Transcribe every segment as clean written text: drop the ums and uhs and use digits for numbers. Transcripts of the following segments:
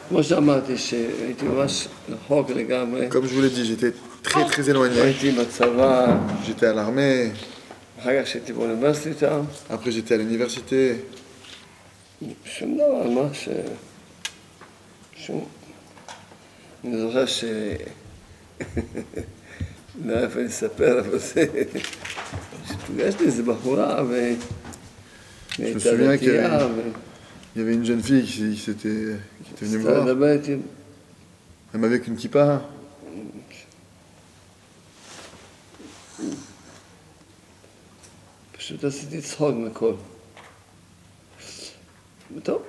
כמו שאמרתי שהייתי ממש רחוק לגמרי. Comme je vous l'ai dit, j'étais très très éloigné. הייתי בצבא, J'étais à l'armée, אחר כך שהייתי באוניברסיטה, après j'étais à l'université. שום דבר, ממש... שום... אני זוכר ש... לא יודע איפה לספר, אבל זה... שפגשתי איזו בחורה ו... Je me souviens qu'il y avait une jeune fille qui était venue me voir. לדבר איתי. Elle m'avait avec une kippa. פשוט עשיתי צחוק מכל. טוב,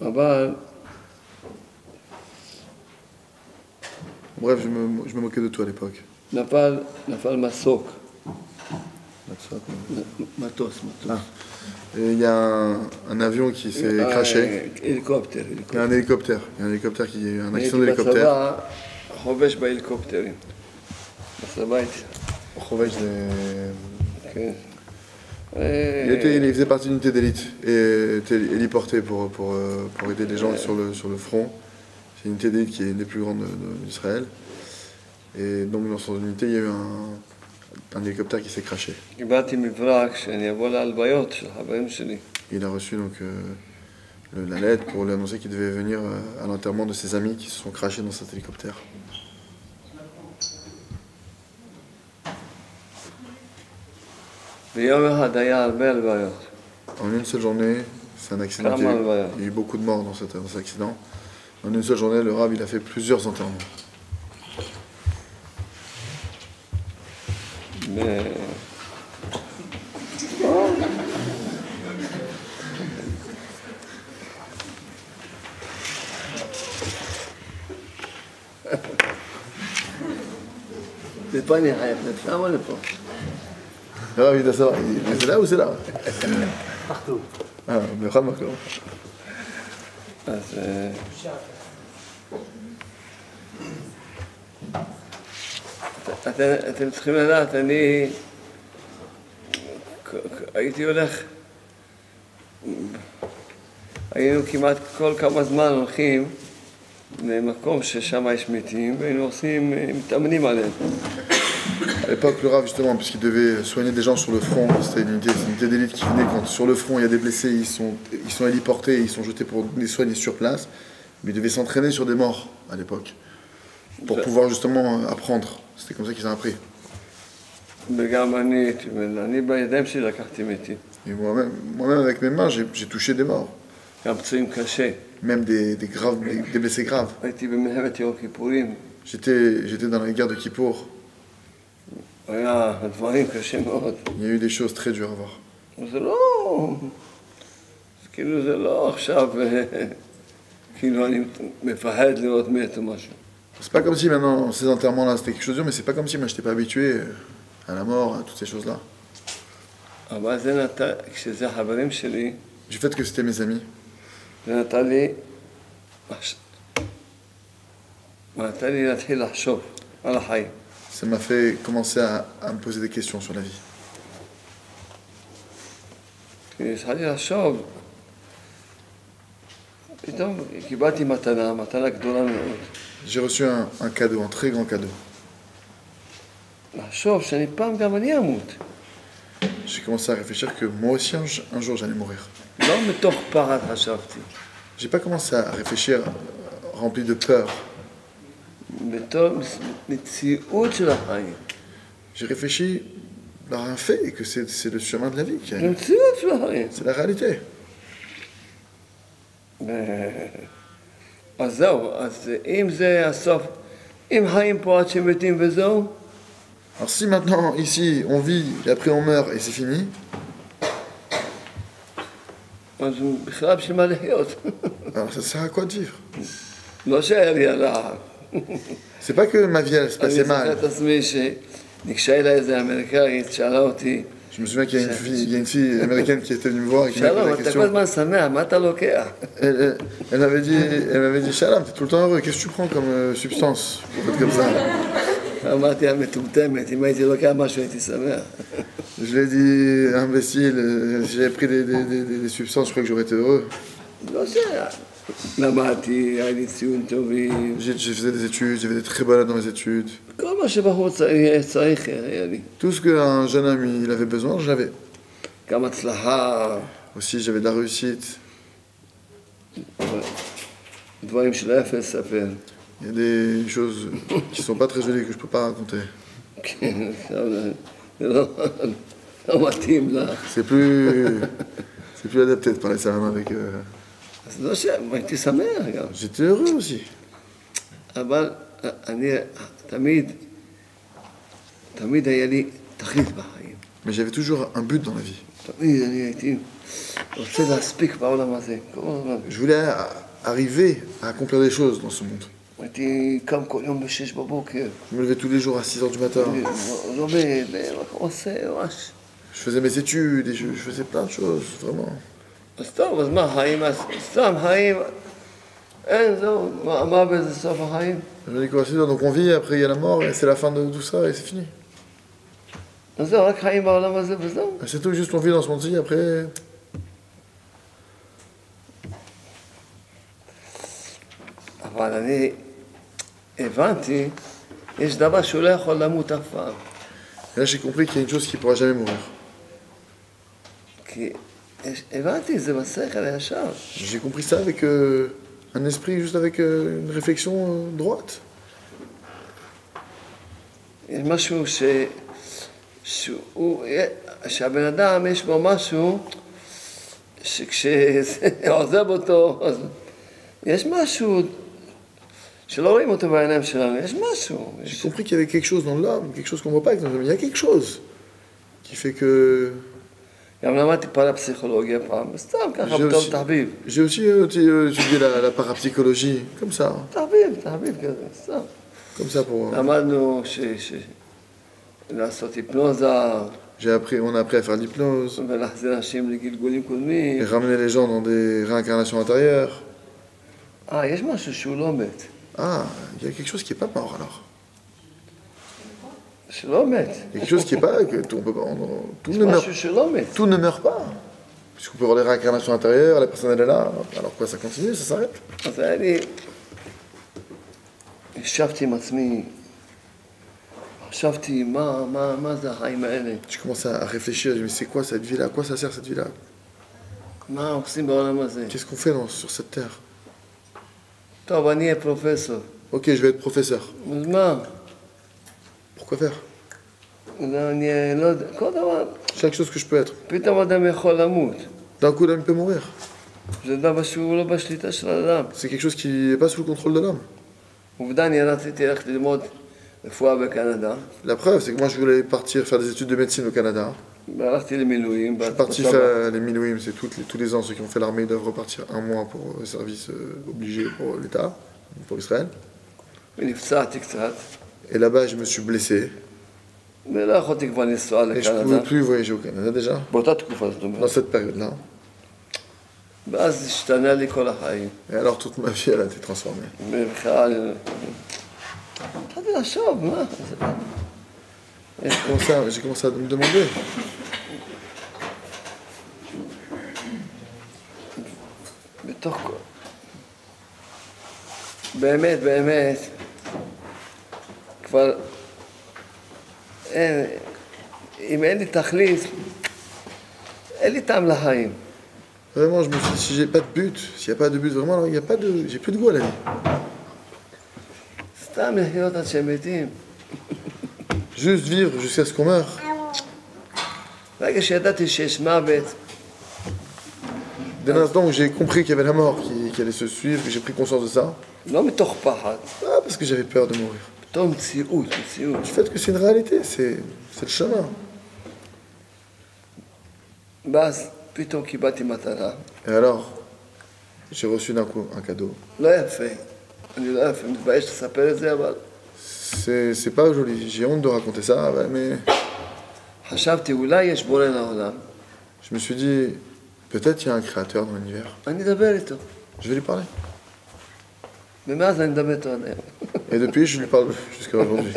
אבל... Bref, je me moquais de toi à l'époque. נפל מסוק. מטוס. Et il y a un avion qui s'est craché. הליקופטר. Il y a un hélicoptère. Il y a un hélicoptère qui a eu un accident d'hélicoptère. בצבא חובש בהליקופטרים. בצבא הייתי. Rovège כן. il faisait partie d'une unité d'élite et était héliporté pour aider les gens sur le front. C'est une unité d'élite qui est une des plus grandes d'Israël. Et donc dans son unité, il y a eu un hélicoptère qui s'est craché. קיבלתי מברק שאני אבוא להלוויות של חברים שלי. Il a reçu donc la lettre pour lui annoncer qu'il devait venir à l'enterrement de ses amis qui se sont crachés dans cet hélicoptère. ביום אחד היה הרבה הלוויות. En une seule journée, c'est un accident. Il y a eu beaucoup de morts dans cet accident. En une seule journée, le Rav il a fait plusieurs enterrements. זה פה אני חייב, זה למה לפה? Le Rav il doit savoir, c'est là ou c'est là? Partout. Ah, mais Rav Makor. אז... אתם צריכים לדעת, אני הייתי הולך, היינו כמעט כל כמה זמן הולכים למקום ששם יש מתים, והיינו עושים, מתאמנים עליהם. À l'époque, le Rav, justement, puisqu'il devait soigner des gens sur le front, c'était une unité d'élite qui venait quand sur le front il y a des blessés, ils sont héliportés, ils sont jetés pour les soigner sur place, mais il devait s'entraîner sur des morts à l'époque, pour pouvoir justement apprendre. C'était comme ça qu'ils ont appris. וגם אני בידיים שלי לקחתי מתים. Et moi-même avec mes mains, j'ai touché des morts. גם פצועים קשה. Même des blessés graves. הייתי במלחמת יום כיפורים. J'étais dans la guerre de Kippour. היה דברים קשים מאוד. Il y a eu des choses très dures à voir. זה לא... כאילו זה לא עכשיו... כאילו אני מפחד לראות מת או משהו. C'est pas comme si maintenant, ces enterrements-là, c'était quelque chose de dur, mais c'est pas comme si moi je n'étais pas habitué à la mort, à toutes ces choses-là. אבל זה נתן, כשזה חברים שלי, Du fait que c'était mes amis, זה נתן לי להתחיל לחשוב על החיים. ça m'a fait commencer à me poser des questions sur la vie. כשהתחלתי לחשוב, פתאום קיבלתי מתנה גדולה מאוד. J'ai reçu un cadeau, un très grand cadeau. לחשוב שאני פעם גם אני אמות. J'ai commencé à réfléchir que moi aussi un jour j'allais mourir. לא מתוך פחד חשבתי. J'ai pas commencé à réfléchir rempli de peur. בתור מציאות של החיים. J'ai réfléchi par un fait et que c'est le chemin de la vie. מציאות של החיים. C'est la réalité. אז זהו, אז אם זה הסוף, אם חיים פה עד שמתים וזהו, Alors si maintenant, ici, on vit et après on meurt et c'est fini, אז בכלל בשביל מה לחיות? alors ça sert à quoi de vivre? לא שהיה לי הרע. C'est pas que ma vie elle se passait אני זוכר mal. את עצמי שניגשה אליי איזה אמריקאית, שאלה אותי, Je me souviens qu'il y a une fille américaine qui était venue me voir et qui m'a posé שלום, la אתה כל question. הזמן שמח, מה אתה לוקח? Elle m'avait dit, Shalom, t'es tout le temps heureux, qu'est-ce que tu prends comme substance pour être comme ça? אמרתי, המטומטמת, אם הייתי לוקח משהו הייתי שמח. Je lui ai dit, imbécile, si j'avais pris des substances, je crois que j'aurais été heureux. לא שהיה. למדתי, היה לי ציון טובים. J'ai fait des études, j'avais des très bonnes notes dans mes études. כל מה שבחור צריך היה לי. Tout ce qu'un jeune homme il avait besoin, j'avais. גם הצלחה, Aussi, j'avais de la réussite. דברים שלא יפה לספר. Il y a des choses qui sont pas très jolies que je peux pas raconter. כן, זה לא מתאים לה. C'est plus adapté de parler ça même avec. אז לא שהייתי שמח גם. J'étais heureux aussi. אבל אני תמיד היה לי תכלית בחיים. Mais j'avais toujours un but dans la vie. תמיד אני הייתי רוצה להספיק בעולם הזה, כל הזמן. Je voulais arriver à accomplir des choses dans ce monde. הייתי קם כל יום ב-6 בבוקר. Je me levais tous les jours à 6 h du matin. לומד, עושה ממש. Je faisais mes études et je faisais plein de choses, vraiment. אז טוב, אז מה חיים? אז סתם חיים. אין, זהו, מה בזה סוף החיים? Je me dis quoi, c'est dur, donc on vit, après il y a la mort, et c'est la fin de tout ça, et c'est fini. אז זהו, רק חיים בעולם הזה וזהו. C'est tout, juste on vit dans ce monde-ci, après... אבל אני הבנתי, יש דבר שהוא לא יכול למות אף פעם. Et là j'ai compris qu'il y a une chose qui ne pourra jamais mourir. כי הבנתי, זה בשכל הישר. J'ai compris ça avec un esprit, juste avec une réflexion droite. יש משהו שהבן אדם יש בו משהו שכשזה עוזב אותו, אז יש משהו שלא רואים אותו בעיניים שלנו, יש משהו. J'ai compris qu'il y avait quelque chose dans l'homme, quelque chose qu'on ne voit pas avec nos hommes. Il y a quelque chose qui fait que... גם למדתי פרפסיכולוגיה פעם, סתם ככה בתור תחביב. J'ai aussi étudié la parapsychologie, comme ça. תחביב כזה, סתם. Comme ça pour... למדנו לעשות היפנוזה. On a appris à faire de l'hypnose. ולהחזיר אנשים לגלגולים קודמים. Et ramener les gens dans des réincarnations intérieures. יש משהו שהוא לא מת. Ah, il y a quelque chose qui n'est pas mort alors. שלא מת. Il y a quelque chose qui n'est pas... Tout יש ne meurt, משהו שלא מת. tout ne meurt pas. Puisqu'on peut avoir les réincarnations intérieures, la personne elle est là. Alors quoi, ça continue, ça s'arrête? אז היה לי... ישבתי עם עצמי, חשבתי מה זה החיים האלה? Je commence à réfléchir, je me dis, mais c'est quoi cette vie-là? À quoi ça sert cette vie-là? מה עושים בעולם הזה? Qu'est-ce qu'on fait sur cette terre? טוב, אני אהיה פרופסור. Ok, je vais être professeur. אז מה? Pourquoi faire? אני לא יודע, כל דבר. Chaque chose que je peux être. פתאום אדם יכול למות. D'un coup, l'homme peut mourir. זה דבר שהוא לא בשליטה של האדם. C'est quelque chose qui n'est pas sous le contrôle de l'homme. עובדה, אני רציתי ללכת ללמוד רפואה בקנדה. La preuve, c'est que moi je voulais partir faire des études de médecine au Canada. והלכתי למילואים. Je suis parti faire les Milouim, c'est tous les ans ceux qui ont fait l'armée doivent repartir un mois pour le service obligé pour l'État, pour Israël. ונפצעתי קצת. Et là-bas, je me suis blessé. ולא יכולתי כבר לנסוע Et je ne לקנדה. pouvais plus voyager au Canada déjà, באותה תקופה זאת dans אומרת. cette période-là. ואז השתנה לי כל החיים. Et alors toute ma vie, elle a été transformée. ובכלל, התחלתי לחשוב, מה? J'ai commencé à me demander. בתוך כל... באמת, כבר... אם אין לי תכלית, אין לי טעם לחיים. Vraiment, je me suis dit, si j'ai pas de but, s'il n'y a pas de but, vraiment, alors, il y a pas de, j'ai plus de goût à la vie. סתם לחיות עד שהם מתים. Juste vivre jusqu'à ce qu'on meure. ברגע שידעתי שיש מוות, Dès l'instant où j'ai compris qu'il y avait la mort qui allait se suivre, que j'ai pris conscience de ça, לא מתוך פחד, parce que j'avais peur de mourir. בתור מציאות. Du fait que c'est une réalité, c'est le chemin. ואז פתאום קיבלתי מתנה. Et alors, j'ai reçu d'un coup un cadeau. לא יפה. אני לא יפה, מתבייש לספר את זה, אבל... C'est pas joli, j'ai honte de raconter ça, mais חשבתי, אולי יש בורא לעולם. je me suis dit, peut-être il y a un créateur dans l'univers. אני אדבר איתו. Je vais lui parler. ומאז אני מדבר איתו עד היום. Et depuis, je lui parle jusqu'à aujourd'hui.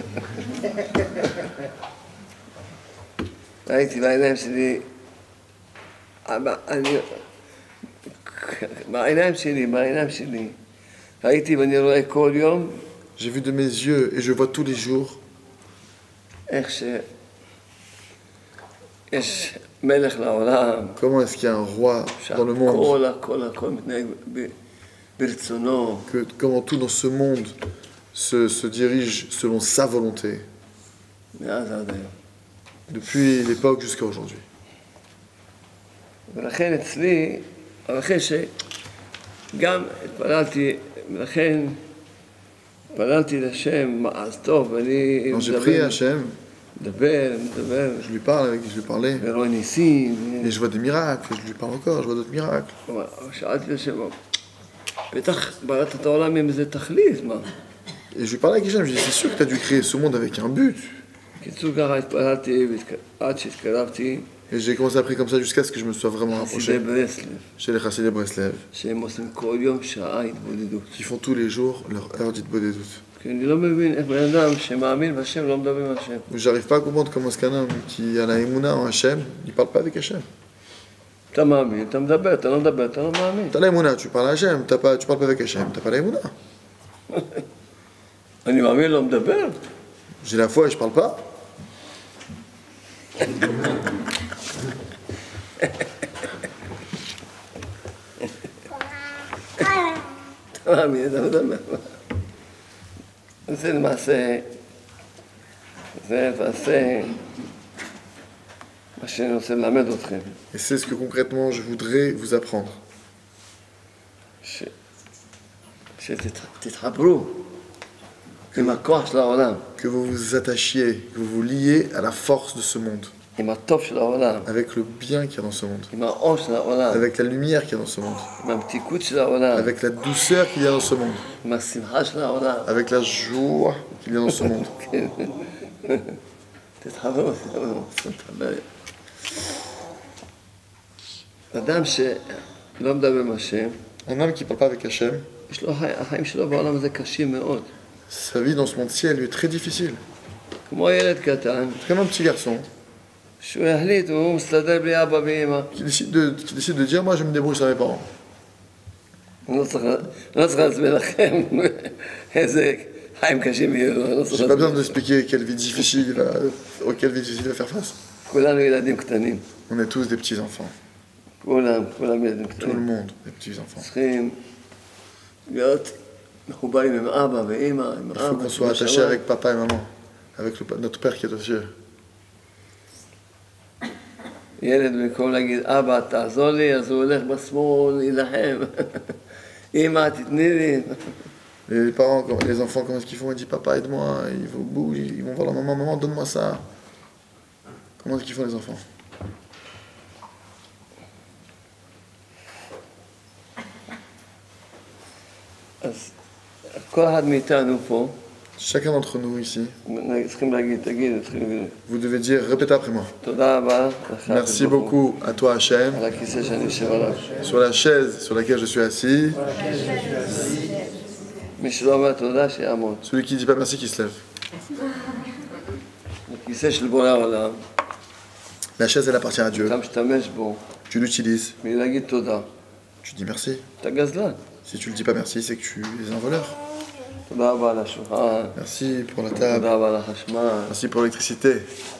ראיתי בעיניים שלי, בעיניים שלי, ראיתי ואני רואה כל יום, J'ai vu de mes yeux et je vois tous les jours איך שיש מלך לעולם, comment est-ce qu'il y a un roi dans le monde, הכל מתנהג ברצונו, comment tout dans ce monde se dirige selon sa volonté, מאז עד היום. depuis l'époque jusqu'à aujourd'hui. ולכן אצלי, לכן שגם התפללתי לשם מעז טוב, ואני Quand j'ai prié à Hachem, מדבר, je lui parle avec qui je lui parlais, ורואה ניסים, et je vois des miracles, et je lui parle encore, je vois d'autres miracles. שאלתי לשם, בטח בראת את העולם עם איזה תכלית, מה? Et je lui parlais avec Hachem, je lui dis c'est sûr que tu as dû créer ce monde avec un but. בקיצור ככה התפללתי עד שהתקרבתי, Et j'ai commencé à prier comme ça jusqu'à ce que je me sois vraiment חסידי rapproché ברסלב, chez les Chassidei Breslev, שהם עושים כל יום שעה התבודדות. qui font tous les jours leur heure d'Hitbodedut. כי אני לא מבין איך בן אדם שמאמין בהשם לא מדבר עם השם. J'arrive pas à comprendre comment est-ce qu'un homme qui a la Emouna en Hachem, il parle pas avec Hachem. אתה מאמין, אתה מדבר, אתה לא מדבר, אתה לא מאמין. T'as la Emouna, tu parles à Hachem, tu parles pas avec Hachem, t'as pas la Emouna. אני מאמין, לא מדבר. J'ai la foi et je parle pas. אתה מאמין, אתה מדבר. זה למעשה, מה שאני רוצה ללמד אתכם. Et c'est ce que concrètement je voudrais vous apprendre. שתתחברו עם הכוח של העולם, Que vous vous attachiez, que vous vous liez à la force de ce monde, עם הטוב של העולם, avec le bien qu'il y a dans ce monde, עם האור של העולם, avec la lumière qu'il y a dans ce monde, עם המתיקות של העולם, avec la douceur qu'il y a dans ce monde, עם השמחה של העולם. avec la joie qu'il y a dans ce monde. תתחברו. אדם שלא מדבר עם השם, Un homme qui ne parle pas avec Hachem, החיים שלו בעולם הזה קשים מאוד. sa vie dans ce monde-ci, lui est très difficile. כמו ילד קטן, C'est comme un petit garçon שהוא יחליט, הוא מסתדר בלי אבא ואמא. qui décide de dire, moi je me débrouille sans mes parents. אני לא צריך להסביר לכם איזה חיים קשים יהיו לו. J'ai pas besoin d'expliquer quelle vie difficile auquel vie difficile il va faire face. כולנו ילדים קטנים. On est tous des petits-enfants. כולם ילדים Tout le קטנים. monde des petits-enfants. צריכים להיות מחוברים עם אבא ואמא, עם Il faut אבא. qu'on soit attaché avec papa et maman, avec notre père qui est aux cieux. ילד במקום להגיד, אבא תעזור לי, אז הוא הולך בשמאל להילחם. אמא תתני לי. Et les parents, les enfants, comment est-ce qu'ils font? Ils disent, papa aide-moi, ils vont au bout, ils vont voir leur maman, maman donne-moi ça. Comment est-ce qu'ils font les enfants? אז כל אחד מאיתנו פה, Chacun d'entre nous ici, צריכים להגיד, צריכים להגיד, vous devez dire, répétez après moi. תודה רבה. לך, Merci ברוך הוא, beaucoup à toi Hachem, על הכיסא שאני יושב עליו. sur la chaise sur laquelle je suis assis. מי שלא אומר תודה, שיעמוד. Celui qui dit pas merci, qui se lève. הכיסא של בורא העולם, La chaise, elle appartient à Dieu. אתה משתמש בו, Tu l'utilises, בלי להגיד תודה. tu dis merci. אתה גזלן. Si tu ne dis pas merci, c'est que tu es un voleur. תודה רבה על השולחן, Merci pour la table, תודה רבה על החשמל, merci pour l'électricité.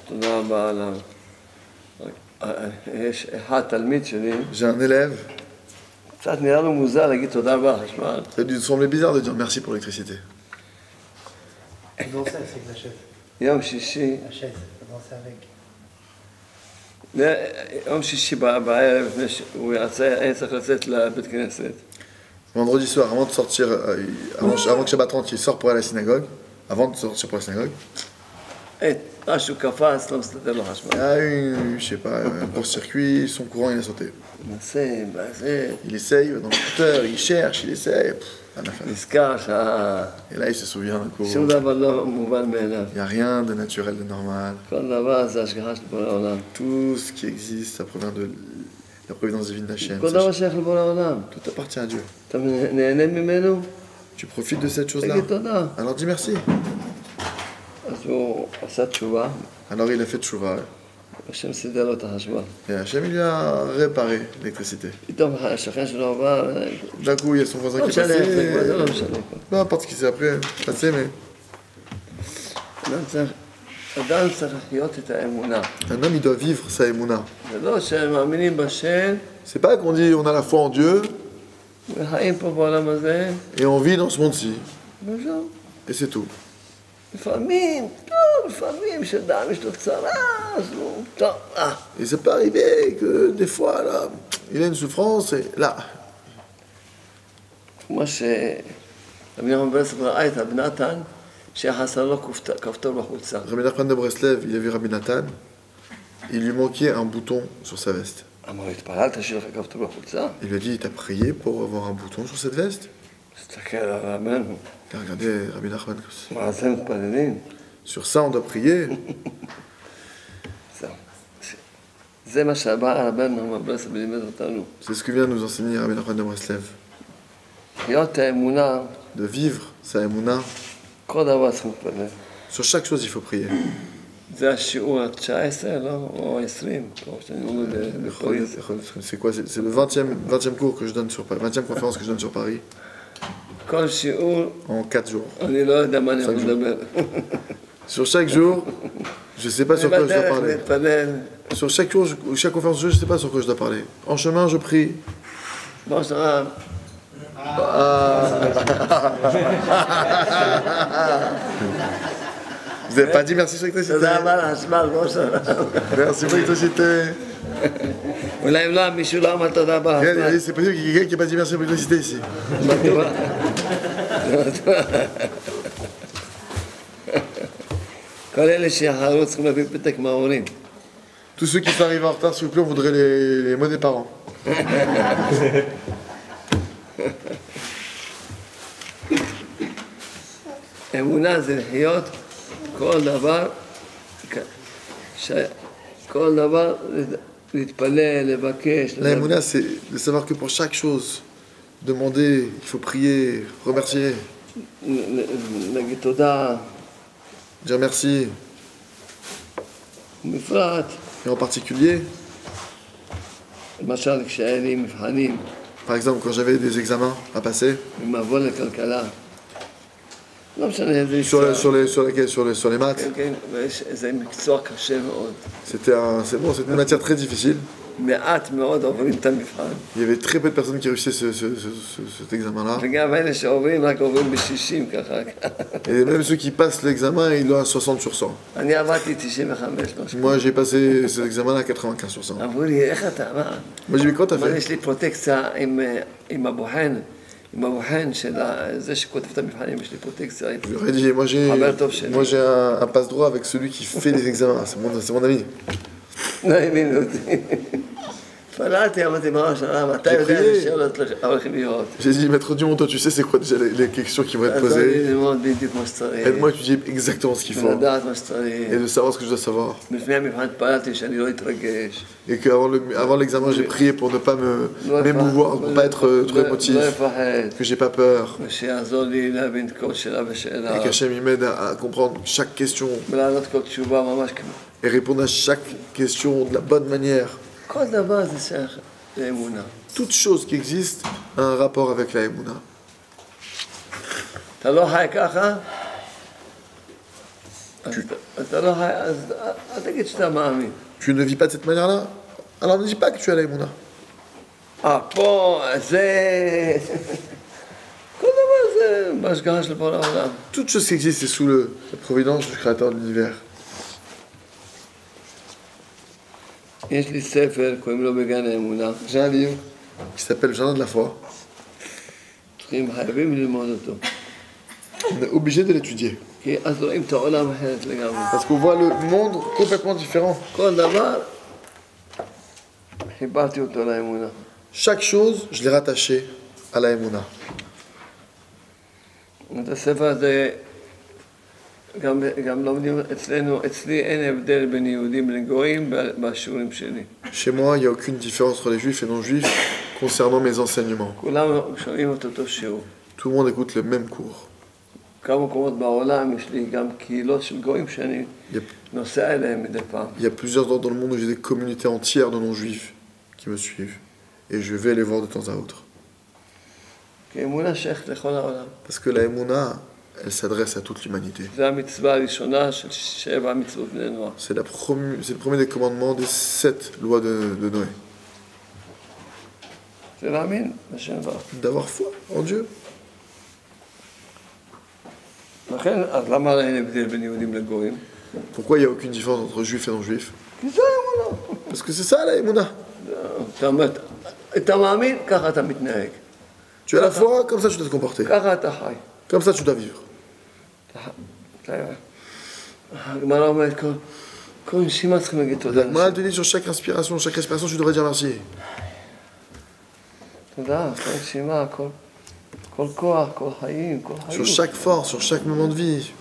תודה רבה על יש אחד תלמיד שלי, J'ai un élève, קצת נראה לו מוזר להגיד תודה רבה על החשמל. ça lui semblait bizarre de dire merci pour l'électricité. Danser avec la chaise. יום שישי, La chaise, danser avec. יום שישי בערב, לפני שהוא היה צריך לצאת לבית כנסת. Vendredi soir, avant de sortir, avant que Shabbat rentre, il sort pour aller à la synagogue. Avant de sortir pour la synagogue, משהו קפץ, לא מסתדר לו חשמל. il y a eu, je sais pas, un court-circuit, son courant il a sauté. מנסה, Il essaye, il va dans le scooter, il cherche, il essaye, rien à faire. נזכר Et là, il se souvient d'un coup. שום דבר לא מובן מאליו. Il n'y a rien de naturel, de normal. כל דבר זה השגחה של בורא העולם. Tout ce qui existe, ça provient de la providence divine d'Hachem. כל דבר שייך לבורא העולם. Tout appartient à Dieu. אתה נהנה ממנו? Tu profites de cette chose-là. תגיד תודה. Alors dis merci. אז הוא עשה תשובה, Alors il a fait tchouva. השם סידר לו את החשמל. Et Hachem, il lui a réparé l'électricité. פתאום השכן שלו עבר, D'un coup, il y a son voisin לא qui est משנה איך זה כבר, זה לא passé. משנה כבר. Peu importe ce qui s'est après passé, mais אדם צריך לחיות את האמונה. un homme, il doit vivre sa émouna. זה לא שהם מאמינים בשם, C'est pas qu'on dit on a la foi en Dieu וחיים פה בעולם הזה, et on vit dans ce monde-ci. וזהו. Et c'est tout. לפעמים, טוב, לפעמים שאדם יש לו צרה, אז הוא, טוב, Et ça peut arriver que des fois, là, il a une souffrance et là, כמו רבי נחמן ברסלב ראה את רבי נתן, שחסר לו כפתור בחולצה. Rabbi Nachman de Breslev, il a vu Rabbi Nathan, il lui manquait un bouton sur sa veste. אמר לו, התפללת שיהיה לך כפתור בחולצה? Il lui a dit, t'as prié pour avoir un bouton sur cette veste? תסתכל על רבנו, Il a regardé Rabbi Nachman comme ça. מה זה מתפללים? Sur ça, on doit prier. זהו. זה מה שהבא רבנו נחמן ברסלב לימד אותנו. C'est ce que vient nous enseigner Rabbi Nachman de Breslev. לחיות האמונה, De vivre sa émouna. כל דבר צריך להתפלל. Sur chaque chose, il faut prier. זה השיעור ה-19, לא? או ה-20, כמו שאני אומר בפריז. C'est quoi? C'est le 20e cours que je donne sur Paris, 20e conférence que je donne sur Paris, כל שיעור, en 4 jours. אני לא יודע מה אני יכול לדבר. Sur chaque jour, je ne sais pas sur quoi je dois בדרך parler. להתפלל. Sur chaque jour, chaque conférence, je ne sais pas sur quoi je dois parler. En chemin, je prie. כמו שאתה Vous n'avez pas dit merci sur l'électricité? תודה רבה לחשמל, כמו שאתה Merci pour l'électricité. אולי אם לא, מישהו לא אמר תודה רבה לחשמל. Regardez, c'est possible qu'il y ait quelqu'un qui n'a pas dit merci pour l'électricité ici. בטוח. כל אלה שיחרו צריכים להביא פתק מההורים. Tous ceux qui sont arrivés en retard, s'il vous plaît, on voudrait les mots des parents. אמונה זה לחיות כל דבר, כל דבר להתפלל, לבקש. La émouna, c'est de savoir que pour chaque chose, demander, il faut prier, remercier, להגיד תודה, dire merci. בפרט, Et en particulier, למשל כשהיה לי מבחנים, par exemple, quand j'avais des examens à passer, במבוא לכלכלה, לא משנה איזה sur les maths, כן, כן, זה מקצוע קשה מאוד. c'était une matière très difficile. מעט מאוד עוברים את המבחן. Il y avait très peu de personnes qui réussissaient cet examen-là. וגם אלה שעוברים רק עוברים ב-60 ככה. Et même ceux qui passent l'examen, ils l'ont à 60 sur 100. אני עברתי 95, לא Moi, j'ai passé cet examen-là à 95 sur 100. אמרו לי, איך אתה, מה? Moi, j'ai dit, quoi t'as אמר לי, fait? יש לי פרוטקציה עם הבוחן, עם הבוחן של זה שכותב את המבחנים, יש לי פרוטקציה. Je leur ai dit, moi j'ai un passe-droit avec celui qui fait les examens. C'est mon ami. לא האמינו אותי. התפללתי, אמרתי, בראש הרב, אתה יודע איזה שאלות הולכים להיות. J'ai dit, maître Dumont, toi, tu sais c'est quoi déjà les questions qui vont être עזור לי posées? ללמוד בדיוק מה שצריך. Aide-moi à étudier exactement ce qu'il faut. ולדעת מה שצריך. Et de savoir ce que je dois savoir. לפני המבחן התפללתי שאני לא אתרגש. Et qu'avant l'examen, j'ai prié pour ne pas m'émouvoir, pour ne pas être trop émotif. לא לפחד. Que j'ai pas peur. ושיעזור לי להבין כל שאלה Et ושאלה. qu'Hachem il m'aide à comprendre chaque question ולענות כל תשובה ממש כמו. et répondre à chaque question de la bonne manière. כל דבר זה שייך לאמונה. Toute chose qui existe a un rapport avec la Emouna. אתה לא חי ככה? אתה לא חי, אז אל תגיד שאתה מאמין. Tu ne vis pas de cette manière-là? Alors ne dis pas que tu as la Emouna. פה, זה... כל דבר זה בהשגחה של בורא העולם. Toute chose qui existe est sous la providence du Créateur de l'univers. יש לי ספר, קוראים לו בגן האמונה. J'ai un livre qui s'appelle Le Jardin de la foi. חייבים ללמוד אותו. On est obligé de l'étudier. כי אז רואים את העולם אחרת לגמרי. Parce qu'on voit le monde complètement différent. כל דבר, חיברתי אותו לאמונה. Chaque chose, je l'ai rattaché à la Emouna. את הספר הזה גם לומדים אצלנו, אצלי אין הבדל בין יהודים לגויים בשיעורים שלי. Chez moi, il n'y a aucune différence entre les juifs et non-juifs concernant mes enseignements. כולם שומעים את אותו שיעור. Tout le monde écoute le même cours. כמה מקומות בעולם, יש לי גם קהילות של גויים שאני נוסע אליהם מדי פעם. Il y a plusieurs endroits dans le monde où j'ai des communautés entières de non-juifs qui me suivent. Et je vais les voir de temps à autre. כי אמונה שייכת לכל העולם. Parce que la Emouna, elle s'adresse à toute l'humanité. זו המצווה הראשונה של 7 מצוות בני נוח. C'est le premier des commandements des 7 lois de Noé. זה להאמין בשם ברוך. D'avoir foi en Dieu. לכן, אז למה אין הבדל בין יהודים לגויים? Pourquoi il n'y a aucune différence entre juifs et non-juifs? כי זה האמונה. Parce que c'est ça la Emouna. אתה מאמין, ככה אתה מתנהג. Tu as la foi, comme ça tu dois te comporter. ככה אתה חי. Comme ça tu dois vivre. הגמרא אומרת, כל נשימה צריכים להגיד תודה. Mal te dit sur chaque inspiration, chaque respiration, tu devrais dire merci. תודה, כל נשימה, כל כוח, כל חיים, כל חיים. Sur chaque force, sur chaque moment de vie.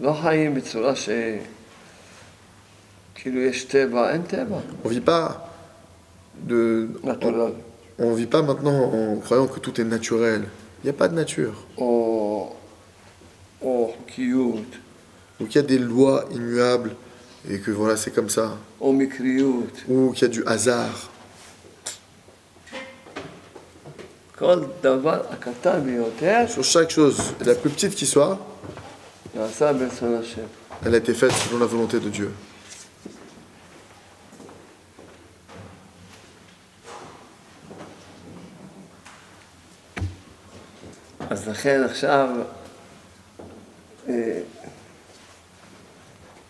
לא חיים בצורה שכאילו יש טבע, אין טבע. On vit pas נטורל. on vit pas maintenant en croyant que tout est naturel. Il n'y a pas de nature. או חוקיות, Donc il y a des lois immuables et que voilà, c'est comme ça. או מקריות. Ou qu'il y a du hasard. כל דבר הקטן ביותר Sur chaque chose, la plus petite qui soit, נעשה ברצון השם. elle a été faite selon la volonté de Dieu. אז לכן עכשיו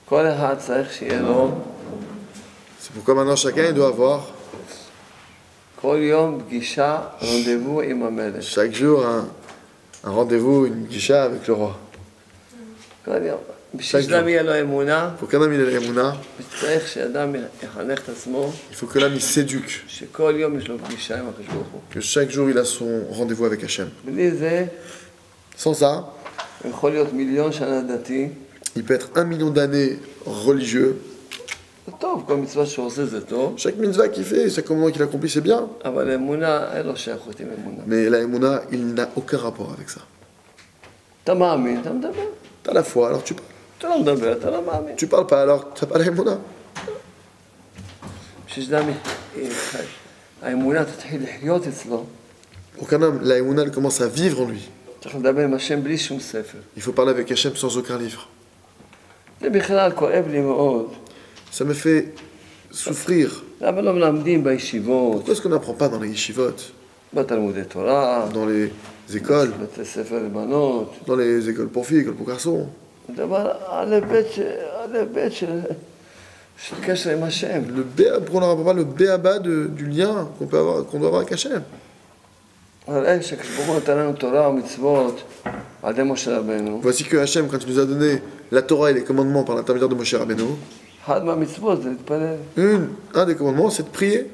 כל אחד צריך שיהיה לו C'est pourquoi maintenant chacun il doit avoir כל יום פגישה, רנדבו עם המלך. chaque jour un rendez-vous, une guicha avec le roi. כל יום. בשביל שאדם יהיה לו אמונה, Pour qu'un homme il ait la Emouna, צריך שאדם יחנך את עצמו, il faut que l'homme il s'éduque, שכל יום יש לו פגישה עם הקדוש ברוך הוא. que chaque jour il a son rendez-vous avec Hachem. בלי זה, Sans ça, הוא יכול להיות מיליון שנה דתי, il peut être 1 million d'années religieux. זה טוב, כל מצווה שהוא עושה זה טוב, Chaque mitzvah qu'il fait, chaque commandement qu'il accomplit, c'est bien. אבל אמונה, אין לו שייכות עם אמונה. Mais la Emouna, il n'a aucun rapport avec ça. אתה מאמין, אתה מדבר. T'as la foi, alors tu parles. אתה לא מדבר, אתה לא מאמין. Tu parles pas, alors t'as pas la Emouna. בשביל שאדם, האמונה תתחיל לחיות אצלו, Pour qu'un homme, la Emouna, elle commence à vivre en lui. צריך לדבר עם השם בלי שום ספר. Il faut parler avec Hachem sans aucun livre. זה בכלל כואב לי מאוד. Ça me fait souffrir. למה לא מלמדים בישיבות, Pourquoi est-ce qu'on n'apprend pas dans les yeshivot, בתלמודי תורה, dans les écoles, בתי ספר לבנות, dans les écoles pour filles, écoles pour garçons? דבר א' ב' של קשר עם השם. Pourquoi on n'apprend pas le béaba du lien qu'on peut avoir, qu'on doit avoir avec Hachem? הרי כשברוך הוא נתן לנו תורה ומצוות על ידי משה רבנו, Voici que Hachem, quand il nous a donné la Torah et les commandements par l'intermédiaire de Moshe Rabbeinu, אחד מהמצוות זה להתפלל. un des commandements, c'est de prier.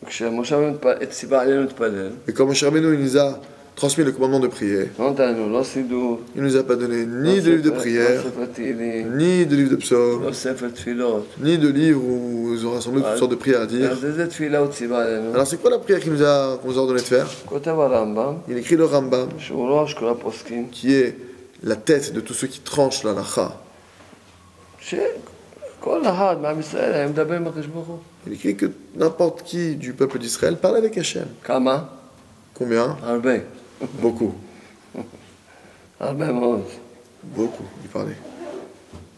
כשמשה רבנו ציווה עלינו להתפלל, Et quand Moshe Rabbeinu il nous a transmis le commandement de prier, לא נתן לנו לא סידור, il nous a pas donné ni de livre de לא prière, ספר תהילים, ni de livre de psaumes, לא ספר תפילות. ni de livre où ils ont rassemblé toutes sortes de prières à dire. אז איזה תפילה הוא ציווה עלינו? Alors c'est quoi la prière qu'on nous a ordonné de faire? כותב הרמב"ם, Il écrit le Rambam, שהוא ראש כל הפוסקים, qui est la tête de tous ceux qui tranchent la lacha. שכל אחד מעם ישראל היה מדבר עם הקדוש ברוך הוא. Il écrit que n'importe qui du peuple d'Israël parle avec Hachem. כמה? Combien? הרבה. Beaucoup. הרבה מאוד. Beaucoup, il parlait.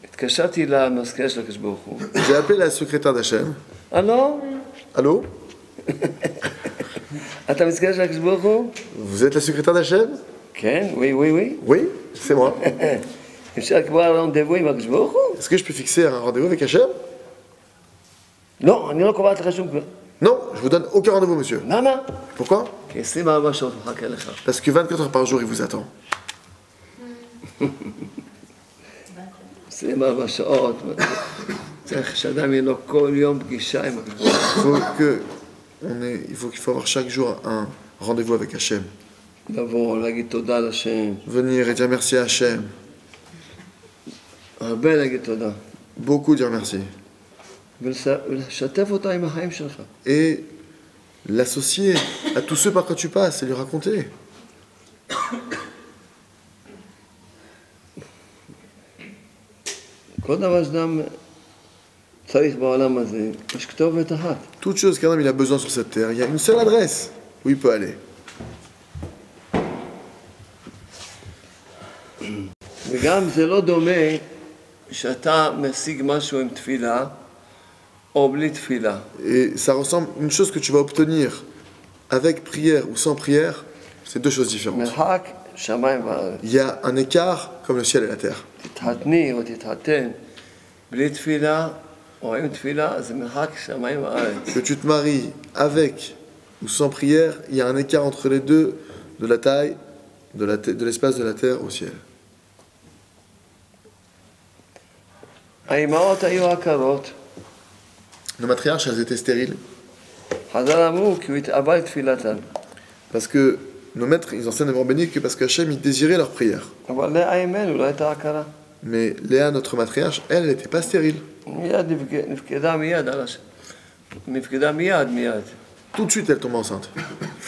התקשרתי למזכיר של הקדוש ברוך הוא. J'ai appelé la secrétaire d'Hachem. הלו? Allô? אתה מזכיר של הקדוש ברוך הוא? Vous êtes la secrétaire d'Hachem? כן, oui. Oui, c'est moi. אפשר לקבוע רנדבו עם הקדוש ברוך הוא? Est-ce que je peux fixer un rendez-vous avec Hachem? לא, אני לא קובעת לך שום דבר. Non, je vous donne aucun rendez-vous, monsieur. למה? Pourquoi? כי 24 שעות הוא מחכה לך. Parce que 24 heures par jour, il vous attend. 24 שעות. צריך שאדם יהיה לו כל יום פגישה עם הקדוש ברוך הוא. Il faut avoir chaque jour un rendez-vous avec Hachem. לבוא, להגיד תודה לשם. Venir et dire merci à Hachem. הרבה להגיד תודה. Beaucoup dire merci. ולשתף אותה עם החיים שלך. Et l'associer à tous ceux par quoi tu passes et lui raconter. כל דבר שאדם צריך בעולם הזה, יש כתובת אחת. Toute chose qu'un homme il a besoin sur cette terre, il y a une seule adresse où il peut aller. וגם זה לא דומה שאתה משיג משהו עם תפילה או בלי תפילה. Et ça ressemble, une chose que tu vas obtenir avec prière ou sans prière, c'est deux choses différentes. מרחק שמיים וארץ. Il y a un écart comme le ciel et la terre. תתחתני או תתחתן בלי תפילה או עם תפילה, זה מרחק שמיים וארץ. Que tu te maries avec ou sans prière, il y a un écart entre les deux de la taille, de l'espace de la terre au ciel. האימהות היו עקרות, Nos matriarches, elles étaient stériles חז"ל אמרו כי הוא התאווה לתפילתן. parce que nos maîtres, ils enseignent à béni que parce qu'Hachem, il désirait leur prière. אבל לאה אימנו לא הייתה עקרה. Mais Léa, notre matriarche, elle n'était pas stérile. מיד נפקדה מיד על השם. נפקדה מיד. Tout de suite, elle tombe enceinte.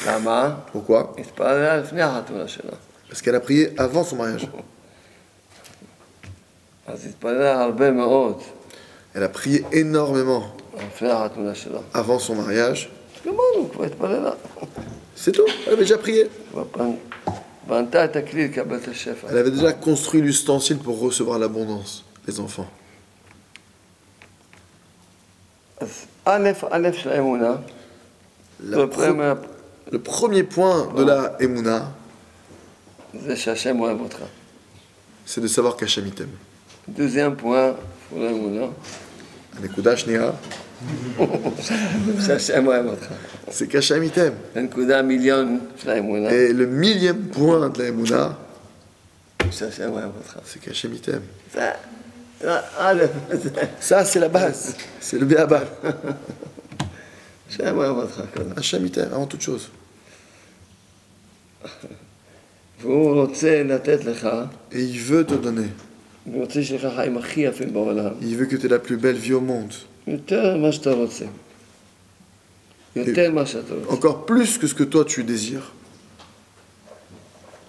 למה? Pourquoi? התפללה לפני החתונה שלה. Parce qu'elle a prié avant son mariage. אז התפללה הרבה מאוד Elle a prié énormément לפני החתונה שלה. avant son mariage. גמרנו, כבר התפללה. C'est tout, elle avait déjà prié. בנתה את הכלי לקבל את השפע. Elle avait déjà construit l'ustensile pour recevoir l'abondance, les enfants. אז א' של האמונה, Le premier point de la Emouna, זה שהשם אוהב אותך. c'est de savoir qu'Hachem il t'aime. דוזיאם פועה, פולה אמונה, הנקודה השנייה, שהשם אוהב אותך. c'est qu'Hachem il t'aime. הנקודה מיליון של האמונה, Et le millième point de la Emouna, שהשם אוהב אותך. c'est qu'Hachem il t'aime. זה א', זה Ça, c'est la base. C'est le béaba. השם אוהב אותך קודם. Hachem il t'aime avant toute chose. והוא רוצה לתת לך, Et il veut te donner. הוא רוצה שיהיה לך חיים הכי יפים בעולם. Il veut que tu aies la plus belle vie au monde. יותר ממה שאתה רוצה. יותר ממה שאתה רוצה. Encore plus que ce que toi tu désires.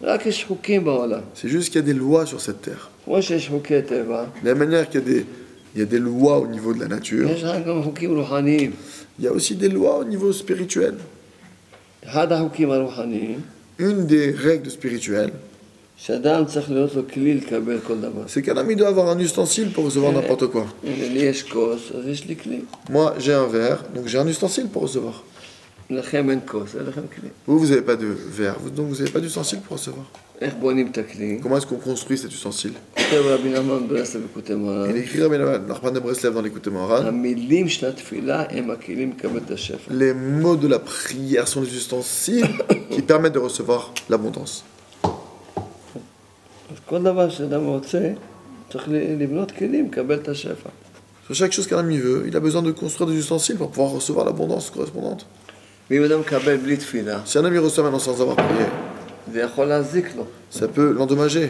רק יש חוקים בעולם. C'est juste qu'il y a des lois sur cette terre. כמו שיש חוקי טבע, De la manière qu'il y a des lois au niveau de la nature, יש לך גם חוקים רוחניים. il y a aussi des lois au niveau spirituel. אחד החוקים הרוחניים, Une des règles spirituelles, שאדם צריך להיות לו כלי לקבל כל דבר. c'est qu'un homme il doit avoir un ustensile pour recevoir n'importe quoi. הנה, לי יש כוס, אז יש לי כלי. Moi, j'ai un verre, donc j'ai un ustensile pour recevoir. לכם אין כוס, אין לכם כלי. Vous n'avez pas de verre, donc vous n'avez pas d'ustensile pour recevoir. איך בונים את הכלי? Comment est-ce qu'on construit cet ustensile? כותב רבי נחמן ברסלב בקוטי מוהר"ן, Il écrit Rabbi Nachman de Breslev dans l'écoute Moharan. המילים של התפילה הם הכלים לקבל את השפע. Les mots de la prière sont les ustensiles qui permettent de recevoir l'abondance. אז כל דבר שאדם רוצה, צריך לבנות כלים לקבל את השפע. Sur chaque chose qu'un homme y veut, il a besoin de construire des ustensiles pour pouvoir recevoir l'abondance correspondante. ואם אדם מקבל בלי תפילה, Si un homme y reçoit maintenant sans avoir prié, זה יכול להזיק לו. ça peut l'endommager.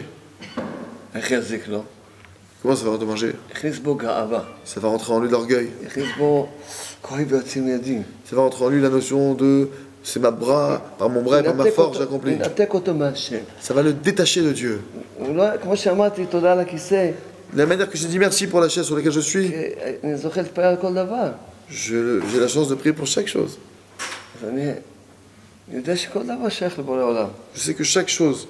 איך יזיק לו? Comment ça va endommager? הכניס בו גאווה. Ça va rentrer en lui l'orgueil. הכניס בו כוחי ויוצאים ידים. Ça va rentrer en lui la notion de c'est ma bras, par mon bras et par ma force j'accomplis. לנתק אותו מהשם. Ça va le détacher de Dieu. הוא לא, כמו שאמרתי, תודה על הכיסא, De la manière que je dis merci pour la chaise sur laquelle je suis, אני זוכה להתפלל על כל דבר. j'ai la chance de prier pour chaque chose. אז אני יודע שכל דבר שייך לבורא עולם. Je sais que chaque chose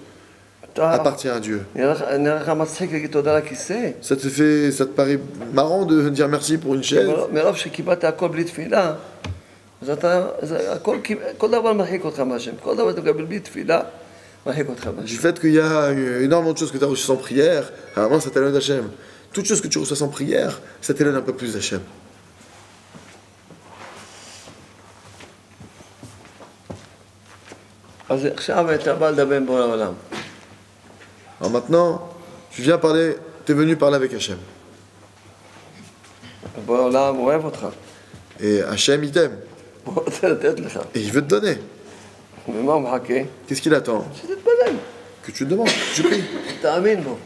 אתה, appartient à Dieu. נראה לך מצחיק להגיד תודה על הכיסא? Ça te paraît marrant de dire merci pour une chaise? מרוב שקיבלת הכל בלי תפילה, אז אתה, כל דבר מרחיק אותך מהשם. כל דבר אתה מקבל בלי תפילה, מרחיק אותך Du מהשם. fait qu'il y a énormément de choses que tu as reçues sans prière, alors ça t'éloigne d'Hachem. Toute chose que tu reçois sans prière, ça t'éloigne un peu plus d'Hachem. אז עכשיו אתה בא לדבר עם בורא עולם. Alors maintenant, tu viens parler, tu es venu parler avec Hachem. בורא עולם אוהב אותך. Et Hachem, il t'aime. הוא רוצה לתת לך. Et il veut te donner. ומה הוא מחכה? Qu'est-ce qu'il attend? שתתפלל. Que tu le demandes, que tu pries. תאמין בו.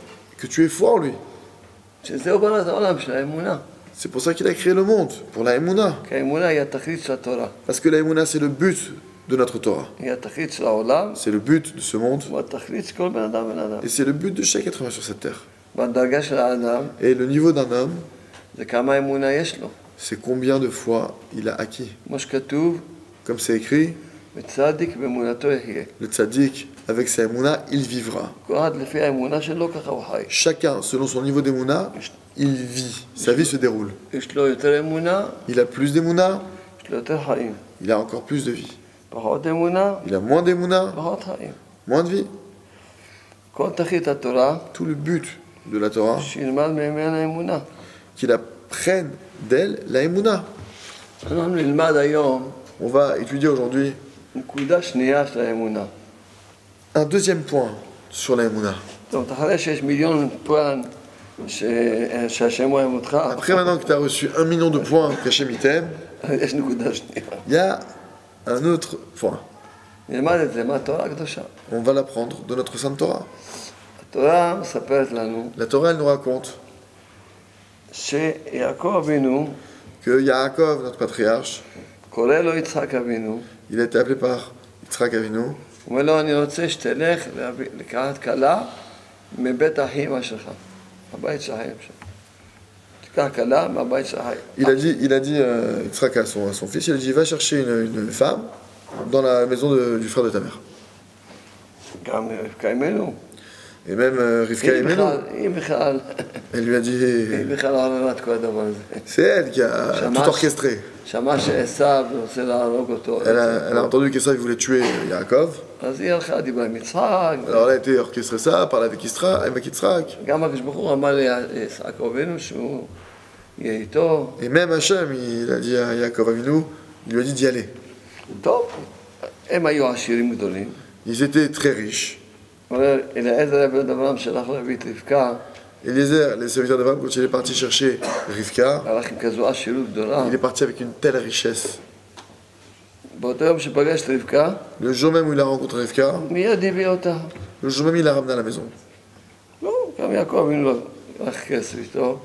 Que tu aies foi en lui. שזהו בורא העולם של האמונה. C'est pour ça qu'il a créé le monde, pour la Emouna. כי האמונה היא התכלית של התורה. Parce que la Emouna, c'est le but de notre Torah. היא התכלית של העולם, C'est le but de ce monde. והתכלית של כל בן אדם ובן אדם. Et c'est le but de chaque être humain sur cette terre. והדרגה של האדם, Et le niveau d'un homme, זה כמה אמונה יש לו. c'est combien de fois il a acquis. כמו שכתוב, Comme c'est écrit, וצדיק באמונתו יחיה. le tzaddik, avec sa Emouna, il vivra. כל אחד לפי האמונה שלו, ככה הוא חי. Chacun, selon son niveau d'Emouna, il vit. Sa vie se déroule. יש לו יותר אמונה, Il a plus d'Emouna, יש לו יותר חיים. il a encore plus de vie. פחות אמונה, Il a moins d'Emouna, פחות חיים. moins de vie. כל תכלית התורה, Tout le but de la Torah, שילמד ממנה אמונה. qu'il apprenne d'elle la Emouna. אנחנו נלמד היום On va étudier aujourd'hui נקודה שנייה של האמונה. un deuxième point sur la Emouna. זאת אומרת, אחרי שיש מיליון פן שהשם אוהב אותך, Après, maintenant que tu as reçu 1 million de points qu'Hachem il t'aime, יש נקודה שנייה. il y a un autre point. נלמד את זה מהתורה הקדושה. On va l'apprendre de notre Sainte Torah. התורה מספרת לנו La Torah, elle nous raconte שיעקב אבינו, que Yaakov, notre patriarche, קורא לו יצחק אבינו, il a été appelé par Yitzhak Avinu. הוא אומר לו, אני רוצה שתלך לקחת כלה מבית האחים שלך, הבית שלהם שם. תיקח כלה מהבית שלהם. Il a dit Yitzhak à son fils, il a dit va chercher une femme dans la maison du frère de ta mère. גם רבקה אמנו. Et même Rivka Imenu, היא בכלל, elle lui a dit היא בכלל עררה את כל הדבר הזה. c'est elle qui a tout orchestré. שמע שעשיו רוצה להרוג אותו. Elle a entendu qu'Esav voulait tuer Yaakov. אז היא הלכה, דיברה עם יצחק. Alors elle a été orchestré ça, parlé avec Yitzhak. גם הקדוש ברוך הוא אמר ליצחק אבינו שהוא יהיה איתו. Et même Hachem, il a dit à Yaakov Avinu, il lui a dit d'y aller. טוב, הם היו עשירים גדולים. Ils étaient très riches. אומר, אליעזר עבד אברהם שלח להביא את רבקה, Eliezer, les serviteurs d'Abraham, quand il est parti chercher Rivka, הלך עם כזו עשירות גדולה. il est parti avec une telle richesse. באותו יום שפגש את רבקה, Le jour même où il a rencontré Rivka, מיד הביא אותה. le jour même il l'a ramené à la maison. לא, גם יעקב אבינו לא לקח כסף איתו.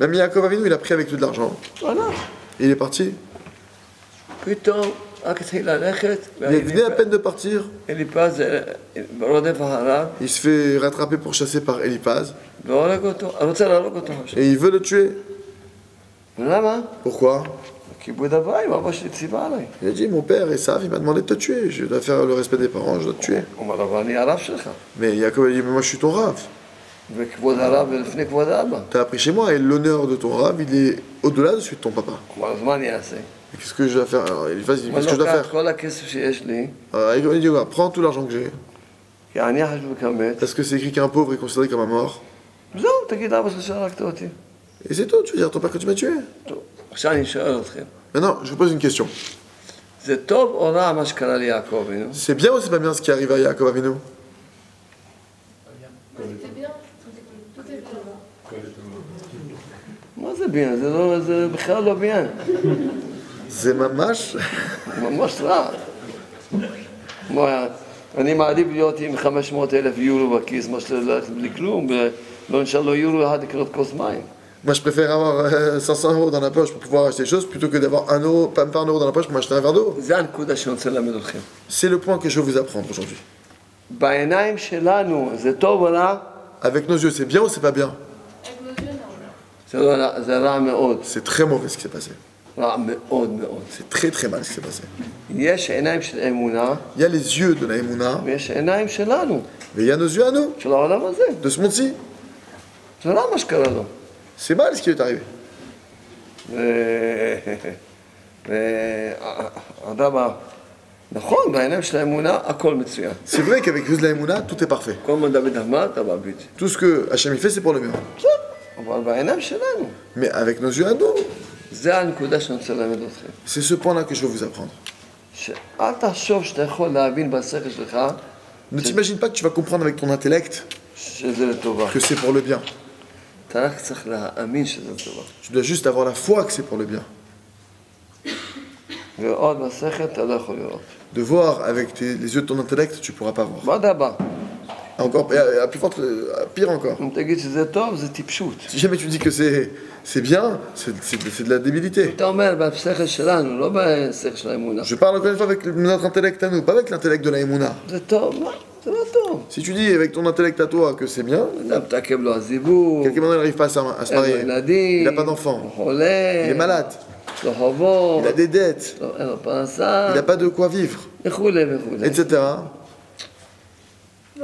Même Yaakov Avinu, il a pris avec lui de l'argent. הלך. Et il est parti. פתאום רק התחיל ללכת, Il venait à peine de partir. אליפז רודף אחריו, Il se fait rattraper pour chasser par Eliphaz. והורג אותו, רוצה להרוג אותו. Et il veut le tuer. למה? Pourquoi? כיבוד הבית, אבא שלי ציווה עליי. Il a dit, mon père Esav, il m'a demandé de te tuer. Je dois faire le respect des parents, je dois te tuer. הוא אומר לו, אבל אני הרב שלך. Mais Yaakov a dit, mais moi je suis ton rave. וכבוד הרב ולפני כבוד האבא. T'as appris chez moi et l'honneur de ton rave, il est au-delà de celui de ton papa. הוא אומר, אז מה אני אעשה? Et qu'est-ce que je dois faire? Alors Eliphaz dit, הוא qu'est-ce que je אומר dois לו, קח faire? כל הכסף שיש לי, Alors il dit, ouais, prends tout l'argent que j'ai. כי אני חשוב כמת. Parce que c'est écrit qu'un pauvre est considéré comme un mort. זהו, תגיד אבא שלך שהרגת אותי. Et c'est tout, tu veux dire ton père que tu m'as tué. טוב, עכשיו אני שואל אתכם. Maintenant, je vous pose une question. זה טוב או רע מה שקרה ליעקב אבינו? C'est bien ou c'est pas bien ce qui arrive à Yaakov Avinu? C'était bien, tout est bien. מה זה ביין? זה בכלל לא ביין. C'est mamash. ממש רע. אני מעדיף להיות עם 500,000 יורו בכיס, מה שללכת בלי כלום, ולא נשאר לו יורו אחד לקנות כוס מים. Moi, je préfère avoir 500 euros dans la poche pour pouvoir acheter des choses plutôt que d'avoir 1 euro, pas même pas 1 euro dans la poche pour m'acheter un verre d'eau. זה הנקודה שאני רוצה ללמד אתכם. C'est le point que je veux vous apprendre aujourd'hui. בעיניים שלנו זה טוב או רע? Avec nos yeux, c'est bien ou c'est pas bien? Avec nos yeux, non. זה רע מאוד. C'est très mauvais ce qui s'est passé. רע מאוד מאוד. C'est très très mal ce qui s'est passé. יש עיניים של אמונה, Il y a les yeux de la Emouna, ויש עיניים שלנו, mais il y a nos yeux à nous, של העולם הזה. de ce monde-ci. זה רע מה שקרה לו. C'est mal ce qui lui est arrivé. ואדם, נכון, בעיניים של האמונה הכל מצוין. C'est vrai qu'avec les yeux de la Emouna, tout est parfait. כל מה דוד אמר, אתה בביט. Tout ce que Hachem il fait, c'est pour le bien. אבל בעיניים שלנו. Mais avec nos yeux à nous, זה הנקודה שאני רוצה ללמד אתכם. c'est ce point-là que je veux vous apprendre. שאל תחשוב שאתה יכול להבין בשכל שלך Ne t'imagine pas que tu vas comprendre avec ton intellect שזה לטובה. que c'est pour le bien. אתה רק צריך להאמין שזה לטובה. Tu dois juste avoir la foi que c'est pour le bien. ועוד בשכל אתה לא יכול לראות. De voir avec les yeux de ton intellect, tu pourras pas voir. מה הבא? Encore, à plus forte, pire encore. אם תגיד שזה טוב, זה טיפשות. Si jamais tu dis que c'est bien, c'est de la débilité. אתה אומר בשכל שלנו, לא בשכל של האמונה. Je parle encore une fois avec notre intellect à nous, pas avec l'intellect de la Emouna. זה טוב, מה? זה לא טוב. Si tu dis avec ton intellect à toi que c'est bien, אדם מתעכב לו הזיווג, quelqu'un maintenant n'arrive pas à se אין לו marier, ילדים, il n'a pas d'enfant, הוא חולה, il est malade, יש לו חובות, il a des dettes, אין לו פרנסה, il n'a pas de quoi vivre, וכולי וכולי. etc.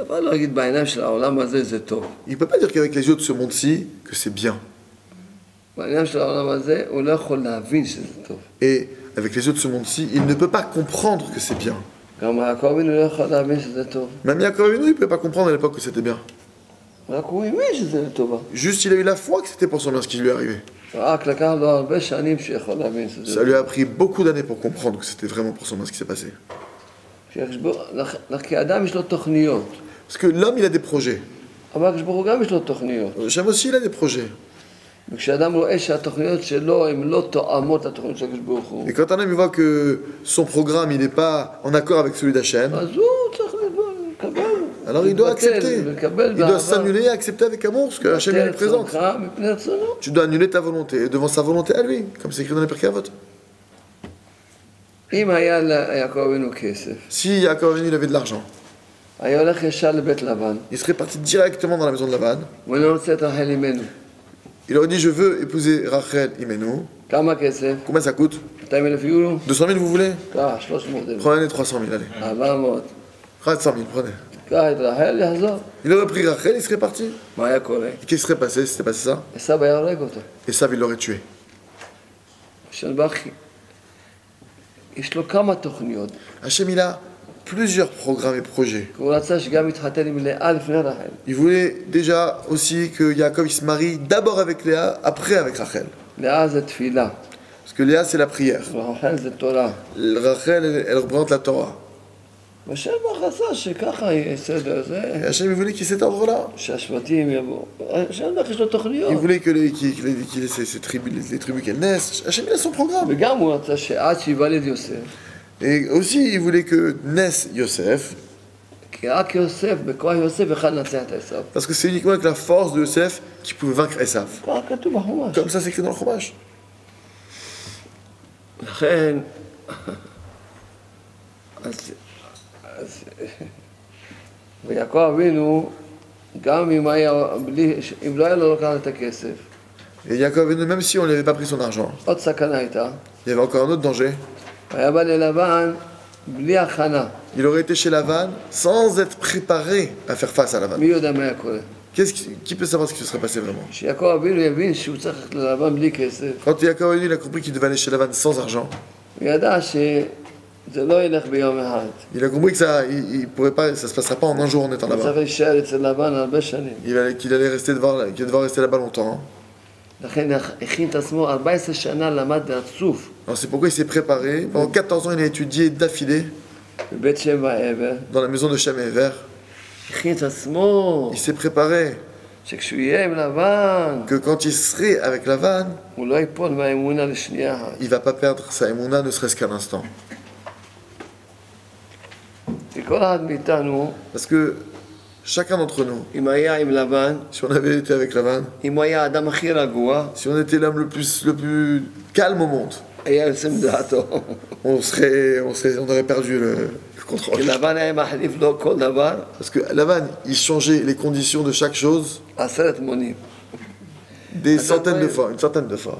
אבל לא יגיד בעיניים של העולם הזה זה טוב. Il ne peut pas dire qu'avec les yeux de ce monde-ci, que c'est bien. בעיניים של העולם הזה הוא לא יכול להבין שזה טוב. Et avec les yeux de ce monde-ci, il ne peut pas comprendre que c'est bien. גם יעקב אבינו לא יכול להבין שזה טוב. Même Yaakov Avinu, il ne pouvait pas comprendre à l'époque que c'était bien. רק הוא האמין שזה לטובה. Juste, il a eu la foi que c'était pour son bien ce qui lui est arrivé. רק לקח לו הרבה שנים שיכול להבין שזה Ça lui a pris beaucoup d'années pour comprendre que c'était vraiment pour son bien ce qui s'est passé. כי האדם יש לו תוכניות. Parce que l'homme, il a des projets. אבל הקדוש ברוך הוא גם יש לו תוכניות. J'aime aussi, il a des projets. וכשאדם רואה שהתוכניות שלו הן לא תואמות לתוכניות של הקדוש ברוך הוא, Et quand un homme il voit que son programme il n'est pas en accord avec celui d'Hachem, אז הוא צריך לקבל. alors il doit accepter. ולקבל Il doit s'annuler et accepter avec amour ce que Hachem lui présente. מפני רצונו. Tu dois annuler ta volonté devant sa volonté à lui, comme c'est écrit dans les Pirkei Avot. אם היה ליעקב אבינו כסף, Si Yaakov Avinu il avait de l'argent, היה הולך ישר לבית לבן, il serait parti directement dans la maison de Lavan. ולא רוצה את רחל אמנו. Il aurait dit je veux épouser Rachel Imenu. כמה כסף? Combien ça coûte? 200,000 יורו? 200 000 vous voulez? קח, 300,000. Prenez les 300 000, allez. 400. 400 000, prenez. קח את רחל, יחזור. Il aurait pris Rachel, il serait parti. מה היה קורה? Et qu'est-ce qui serait passé si c'était passé ça? עשיו היה הורג אותו. Et ça, il l'aurait tué. שלבח, יש לו כמה תוכניות. Hachem, il a plusieurs programmes et projets. הוא רצה שגם יתחתן עם לאה לפני רחל. Il voulait déjà aussi que Yaakov il se marie d'abord avec Léa, après avec Rachel. לאה זה תפילה, Parce que Léa, c'est la prière. ורחל זה תורה. Rachel, elle représente la Torah. ושלבח רצה שככה יהיה סדר זה, Et Hachem, il voulait qu'il y ait cet ordre-là. שהשבטים יבואו. שלבח יש לו Il תוכניות. voulait qu'il ait ces tribus, les tribus qu'elles naissent. Hachem, il a son programme. וגם הוא רצה שעד שיוולד יוסף, Et aussi, il voulait que naisse Yosef. כי רק יוסף, בכוח יוסף יוכל לנצח את עשיו. Parce que c'est uniquement avec la force de Yosef qu'il pouvait vaincre Esav. ככה כתוב בחומש. Comme ça, c'est écrit dans le Chumash. לכן, ויעקב אבינו, גם אם לא היה לו לקחת את הכסף, Et Yaakov, même si on n'avait pas pris son argent, עוד סכנה הייתה, il y avait encore un autre danger. היה בא ללבן בלי הכנה. Il aurait été chez Lavan sans être préparé à faire face à Lavan. מי יודע מה היה קורה? Qui peut savoir ce qui se serait passé vraiment? שיעקב אבינו יבין שהוא צריך ללכת ללבן בלי כסף, Quand Yaakov il a compris qu'il devait aller chez Lavan sans argent, הוא ידע שזה לא ילך ביום אחד. il a compris que ça, il pourrait pas, ça se passera pas en un jour en étant הוא צריך là-bas. להישאר אצל לבן הרבה שנים. Qu'il allait rester qu'il devoir rester là-bas longtemps. לכן הכין את עצמו 14 שנה, למד רצוף Alors c'est pourquoi il s'est préparé. Pendant 14 ans, il a étudié d'affilée בבית שם ועבר. dans la maison de Shem et Ever. הכין את עצמו Il s'est préparé שכשהוא יהיה עם לבן, que quand il serait avec Lavan, הוא לא ייפול מהאמונה לשנייה אחת. il va pas perdre sa émouna ne serait-ce qu'un instant. כי כל אחד מאיתנו, Parce que chacun d'entre nous, אם היה עם לבן, si on avait été avec Lavan, אם הוא היה האדם הכי רגוע, si on était l'homme le plus calme au monde, היה יוצא מדעתו. on aurait perdu le contrôle. כי לבן היה מחליף לו כל דבר, Parce que Lavan, il changeait les conditions de chaque chose 10 מונים. des centaines de fois, une centaine de fois.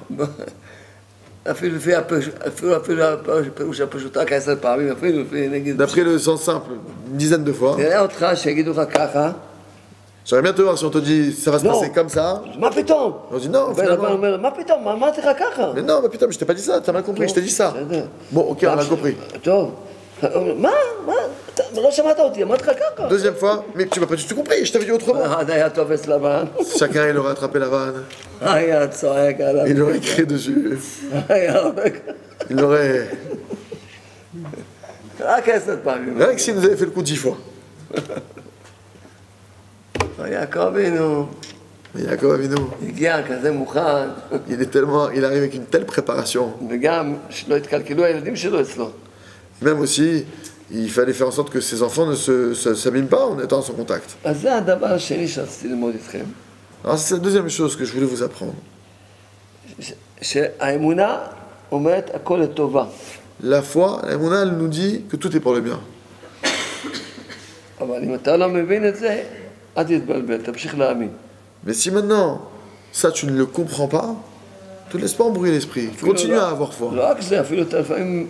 אפילו לפי הפירוש הפשוט, רק 10 פעמים, אפילו לפי נגיד... D'après le sens simple, une dizaine de fois. נראה אותך שיגידו לך ככה, J'aimerais bien te voir si on te dit ça va se Non. passer comme ça. מה פתאום? On dit non, ולבן finalement. אומר, מה פתאום? מה אמרתי לך ככה? Mais non, mais putain, mais je t'ai pas dit ça, t'as mal compris, je t'ai dit ça. בסדר. Bon, ok, on a compris. טוב. מה? אתה לא שמעת אותי, אמרתי לך ככה. Deuxième fois, mais tu m'as pas du tout compris, je t'avais dit autrement. אחד היה תופס לבן, Chacun, il aurait attrapé la vanne, היה צועק עליו, il aurait crié dessus, היה הורג. il aurait. רק 10 פעמים. Rien que s'il nous avait fait le coup 10 fois. יעקב אבינו Mais Yaakov Avinu, הגיע כזה מוכן, il arrive avec une telle préparation. וגם שלא התקלקלו הילדים שלו אצלו. Même aussi, il fallait faire en sorte que ses enfants ne s'abîment pas en étant en son contact. אז זה הדבר השני שרציתי ללמוד איתכם. Alors c'est la deuxième chose que je voulais vous apprendre. שהאמונה אומרת הכל לטובה. La foi, la Emouna, elle nous dit que tout est pour le bien. אבל אם אתה לא מבין את זה, אל תתבלבל, תמשיך להאמין. Mais si maintenant, ça tu ne le comprends pas, ne te laisse pas embrouiller l'esprit. Continue à avoir foi. לא רק זה, אפילו אתה לפעמים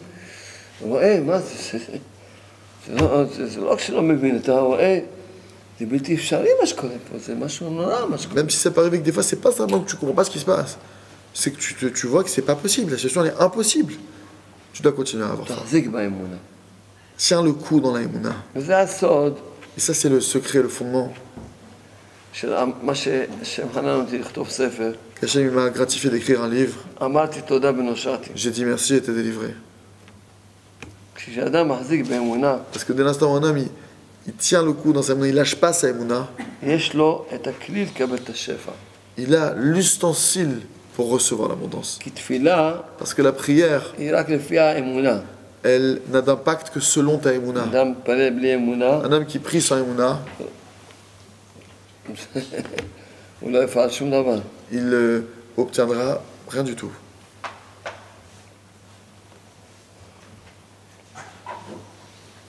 רואה, מה זה? זה לא רק שלא מבין, אתה רואה, זה בלתי אפשרי מה שקורה פה, זה משהו נורא מה שקורה. Même si ça peut arriver que des fois, c'est pas simplement que tu comprends pas ce qui se passe. C'est que tu vois que c'est pas possible. La situation elle est impossible. Tu dois continuer à avoir foi. תחזיק באמונה. Tiens le coup dans la Emouna. וזה הסוד Et ça, c'est le secret, le fondement. של מה שמחנן אותי לכתוב ספר. Hachem m'a gratifié d'écrire un livre. אמרתי תודה ונושעתי. J'ai dit merci et t'es délivré. כשאדם מחזיק באמונה, Parce que dès l'instant où un homme, il tient le coup dans sa Emouna, il lâche pas sa Emouna, יש לו את הכלי לקבל את השפע. il a l'ustensile pour recevoir l'abondance. כי תפילה Parce que la prière, היא רק לפי האמונה. elle n'a d'impact que selon ta Emouna. אדם מתפלל בלי אמונה, Un homme qui prie sans Emouna, הוא לא יפעל שום דבר. il obtiendra rien du tout.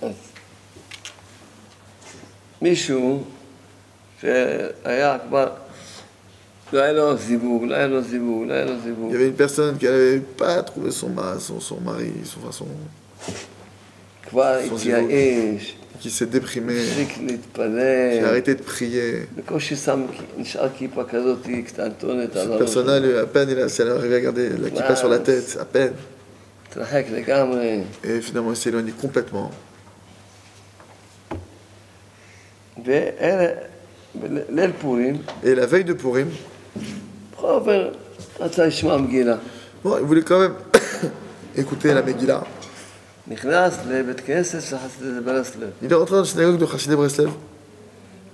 אז מישהו שהיה כבר, לא היה לו זיווג, לא היה לו זיווג, לא היה לו Il זיווג. y avait une personne qui n'avait pas trouvé son mari, son כבר התייאש, qui s'est déprimé, הפסיק qui a להתפלל, arrêté de prier. בקושי שם, נשאר כיפה כזאת קטנטונת על Cette הראש, personne-là, à peine, elle s'est arrivé à garder la kippa sur la tête, à peine. התרחק לגמרי. Et finalement, il s'est éloigné complètement. וליל פורים, Et la veille de Purim, בכל אופן רצה לשמוע מגילה. bon, il voulait quand même écouter la Megillah. נכנס לבית כנסת של חסידי ברסלב. Il est rentré dans la synagogue de Chassidé Breslev.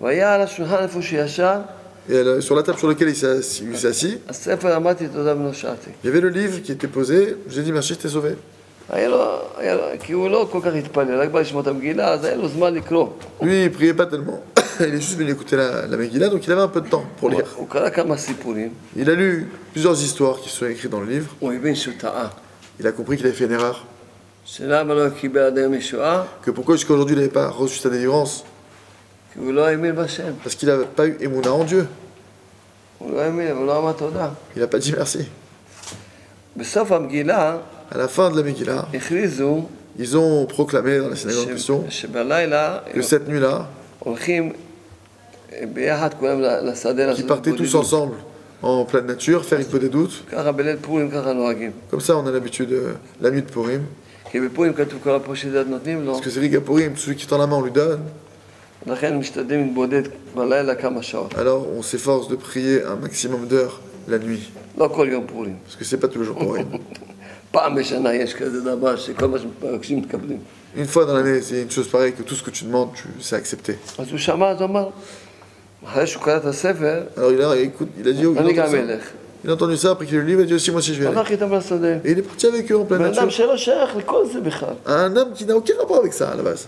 והיה על השולחן איפה שישב, Et sur la table sur laquelle il s'est assis, הספר אמרתי תודה ונושעתי. il y avait le livre qui était posé. J'ai dit merci, je t'ai sauvé. היה לו, כי הוא לא כל כך התפלל, רק בא לשמוע את המגילה, אז היה לו זמן לקרוא. Lui, il priait pas tellement. Il est juste venu écouter la Megillah, donc il avait un peu de temps pour lire. הוא קרא כמה סיפורים, Il a lu plusieurs histoires qui sont écrites dans le livre. הוא הבין שהוא טעה. Il a compris qu'il avait fait une erreur. שלמה לא קיבל עד היום ישועה? Que pourquoi jusqu'à aujourd'hui il n'avait pas reçu sa délivrance? כי הוא לא האמין בשם. Parce qu'il n'avait pas eu Emouna en Dieu. הוא לא האמין, הוא לא אמר תודה. Il n'a pas dit merci. בסוף המגילה À la fin de la Megillah, הכריזו ils ont proclamé dans la synagogue en question שבלילה que cette nuit-là, הולכים ביחד כולם לשדה qui partaient tous ensemble en pleine nature, faire une peu des doutes. ככה בליל פורים ככה נוהגים. Comme ça, on a l'habitude, la nuit de Purim. כי בפורים כתוב כל הפושט יד נותנים לו, Parce que c'est Riga Purim, celui qui tend la main, on lui donne. לכן משתדלים להתבודד בלילה כמה שעות. Alors, on s'efforce de prier un maximum d'heures la nuit. לא כל יום פורים. Parce que c'est pas tous les jours Purim. פעם בשנה יש כזה דבר שכל מה שמבקשים מתקבלים. Une fois dans l'année, c'est une chose pareille que tout ce que tu demandes, c'est accepté. אז הוא שמע, אז הוא אמר, אחרי שהוא קרא את הספר, Alors, il a dit, אני גם אלך. il a entendu ça, après qu'il a lu le livre, il a dit aussi, moi aussi je vais aller. הלך איתם לשדה. Et il est parti avec eux en pleine בן אדם nature. שלא שייך לכל זה בכלל. Un homme qui n'a aucun rapport avec ça à la base.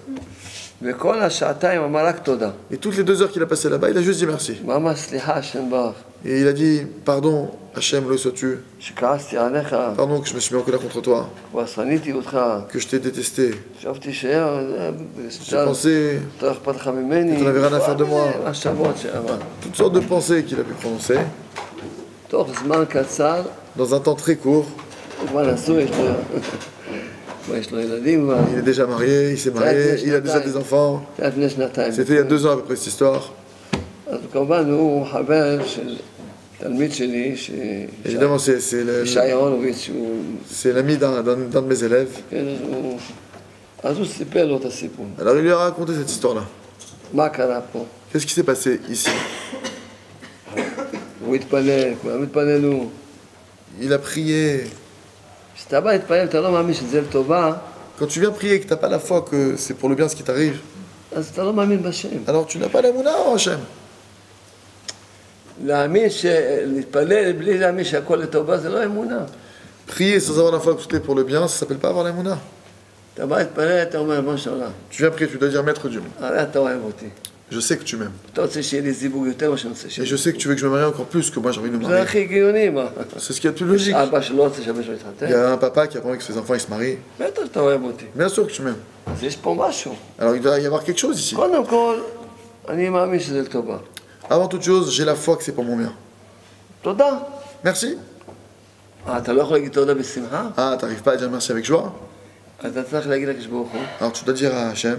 וכל השעתיים אמר רק תודה. Et toutes les 2 heures qu'il a passées là-bas, il a juste dit merci. הוא אמר, סליחה, השם ברך, Et il a dit, pardon, Hachem, le sois-tu, שכעסתי עליך, pardon que je me suis mis en colère contre toi, כבר שנאתי אותך, que je t'ai détesté. חשבתי J'ai pensé, לא אכפת לך ממני, אתה n'avais rien à faire de moi. מחשבות שאמר. toutes sortes de pensées qu'il a pu prononcer. תוך זמן קצר, Dans un temps très court, הוא כבר נשוי, יש לו ילדים כבר. il est déjà marié, il s'est marié, il a déjà des enfants. זה היה לפני שנתיים. C'était il y a 2 ans à peu près cette histoire. אז כמובן הוא חבר של תלמיד שלי, Évidemment, ישי הורוביץ, שהוא... c'est l'ami d'un de mes élèves. כן, אז הוא סיפר לו את הסיפור. Alors il lui a raconté cette histoire-là. מה קרה פה? Qu'est-ce qui s'est passé ici? הוא התפלל, כולם התפללו. Il a prié. כשאתה בא להתפלל, אתה לא מאמין שזה לטובה, Quand tu viens prier et que tu n'as pas la foi que c'est pour le bien ce qui t'arrive, אז אתה לא מאמין בשם. alors tu n'as pas l'Emouna en Hachem. להאמין להתפלל בלי להאמין שהכל לטובה זה לא אמונה. Prier sans avoir la foi que tout est pour le bien, ça s'appelle pas avoir l'Emouna. אתה בא להתפלל, אתה אומר, בוא שולה. Tu viens prier, tu dois dire Maître Dieu. הרי אתה אוהב אותי. Je sais que tu m'aimes. אתה רוצה שיהיה לי זיווג יותר ממה שאני רוצה Et שיהיה. je sais que tu veux que je me marie encore plus que moi j'ai envie de me זה marier. הכי הגיוני, מה? C'est ce qu'il y a de plus logique. אבא שלא רוצה שהבן שלו Il יתחתן? y a un papa qui a pas envie que ses enfants ils se marient. בטח שאתה אוהב אותי. Bien sûr que tu m'aimes. אז יש פה משהו. Alors il doit y avoir quelque chose ici. קודם כל, אני מאמין שזה לטובה. Avant toute chose, j'ai la foi que c'est pour mon bien. תודה. Merci. אתה לא יכול להגיד תודה בשמחה? Ah, t'arrives pas à dire merci avec joie? אתה צריך להגיד לקדוש ברוך הוא. Alors tu dois dire à Hachem,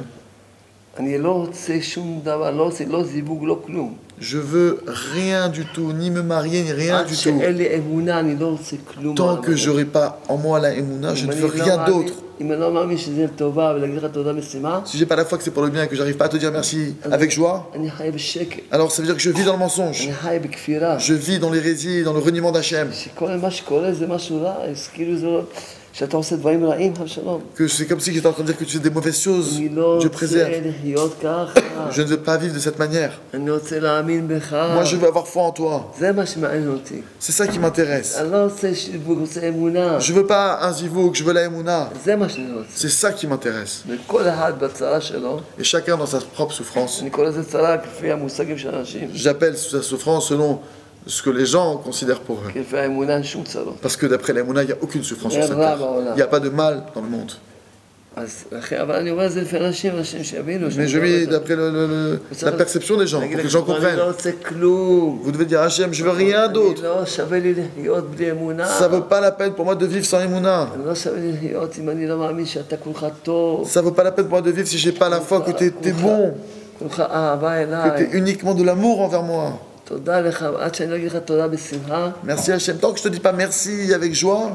אני לא רוצה שום דבר, לא רוצה, לא זיווג, לא כלום. je veux rien du tout, ni me marier, ni rien עד du tout. שאין לי אמונה, אני לא רוצה כלום. Tant que j'aurai pas en moi la émouna, je ne veux rien d'autre. אם אני לא מאמין שזה לטובה ולהגיד לך תודה בשמחה, Si j'ai pas la foi que c'est pour le bien et que j'arrive pas à te dire merci avec joie, אני חי בשקט. alors ça veut dire que je vis dans le mensonge. אני חי בכפירה. Je vis dans l'hérésie, dans le reniement d'Hachem. שכל מה שקורה זה משהו רע, אז כאילו זה לא... שאתה עושה דברים רעים, שלום. Que c'est comme si j'étais en train de dire que tu fais des mauvaises choses. אני לא Dieu רוצה préserve. לחיות ככה. Je ne veux pas vivre de cette manière. אני רוצה להאמין בך. Moi, je veux avoir foi en toi. זה מה שמעניין אותי. C'est ça qui m'intéresse. אני לא רוצה שיווק, רוצה אמונה. Je veux pas un zivouk, je veux la émouna. זה מה שאני רוצה. C'est ça qui m'intéresse. וכל אחד בצרה שלו, Et chacun dans sa propre souffrance. אני קורא לזה צרה כפי המושגים של אנשים. J'appelle sa souffrance selon ce que les gens considèrent pour eux. כפי האמונה אין שום צרות. Parce que d'après la émouna, il n'y a aucune souffrance sur cette terre. Il n'y a pas de mal dans le monde. אז אבל אני אומר את זה לפי אנשים שיבינו. Mais je vis d'après la perception des gens, pour que les gens אני comprennent. לא רוצה כלום. Vous devez dire, Hachem, je veux rien d'autre. אני לא שווה לי לחיות בלי אמונה. Ça vaut pas la peine pour moi de vivre sans émouna. אני לא שווה לי לחיות אם אני לא מאמין שאתה כולך טוב. Ça vaut pas la peine pour moi de vivre si j'ai pas la foi que t'es bon, כולך אהבה que אליי. t'es uniquement de l'amour envers moi. תודה לך, עד שאני לא אגיד לך תודה בשמחה, Merci Hachem. Tant que je te dis pas merci avec joie,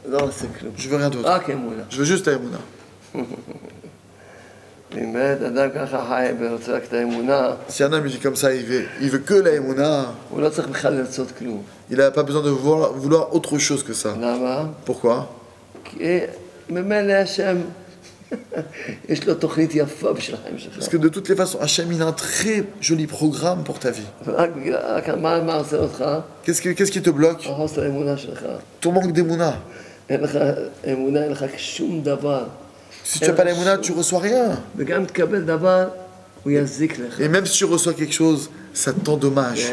לא עושה כלום. je veux rien d'autre. רק אמונה. Je veux juste la émouna. אם באמת אדם ככה חי ורוצה רק את האמונה, Si un homme il vit comme ça, il veut que la émouna, הוא לא צריך בכלל לרצות כלום. il n'a pas besoin de vouloir autre chose que ça. למה? Pourquoi? כי ממילא השם, יש לו תוכנית יפה בשביל החיים שלך. Parce que de toutes les façons, Hachem il a un très joli programme pour ta vie. רק מה עושה אותך? Qu'est-ce qui te bloque? החוסר האמונה שלך. Ton manque d'émouna. אין לך אמונה, אין לך שום דבר. Si tu n'as pas l'émouna, tu reçois rien. וגם תקבל דבר, הוא יזיק לך. Et même si tu reçois quelque chose, ça t'endommage.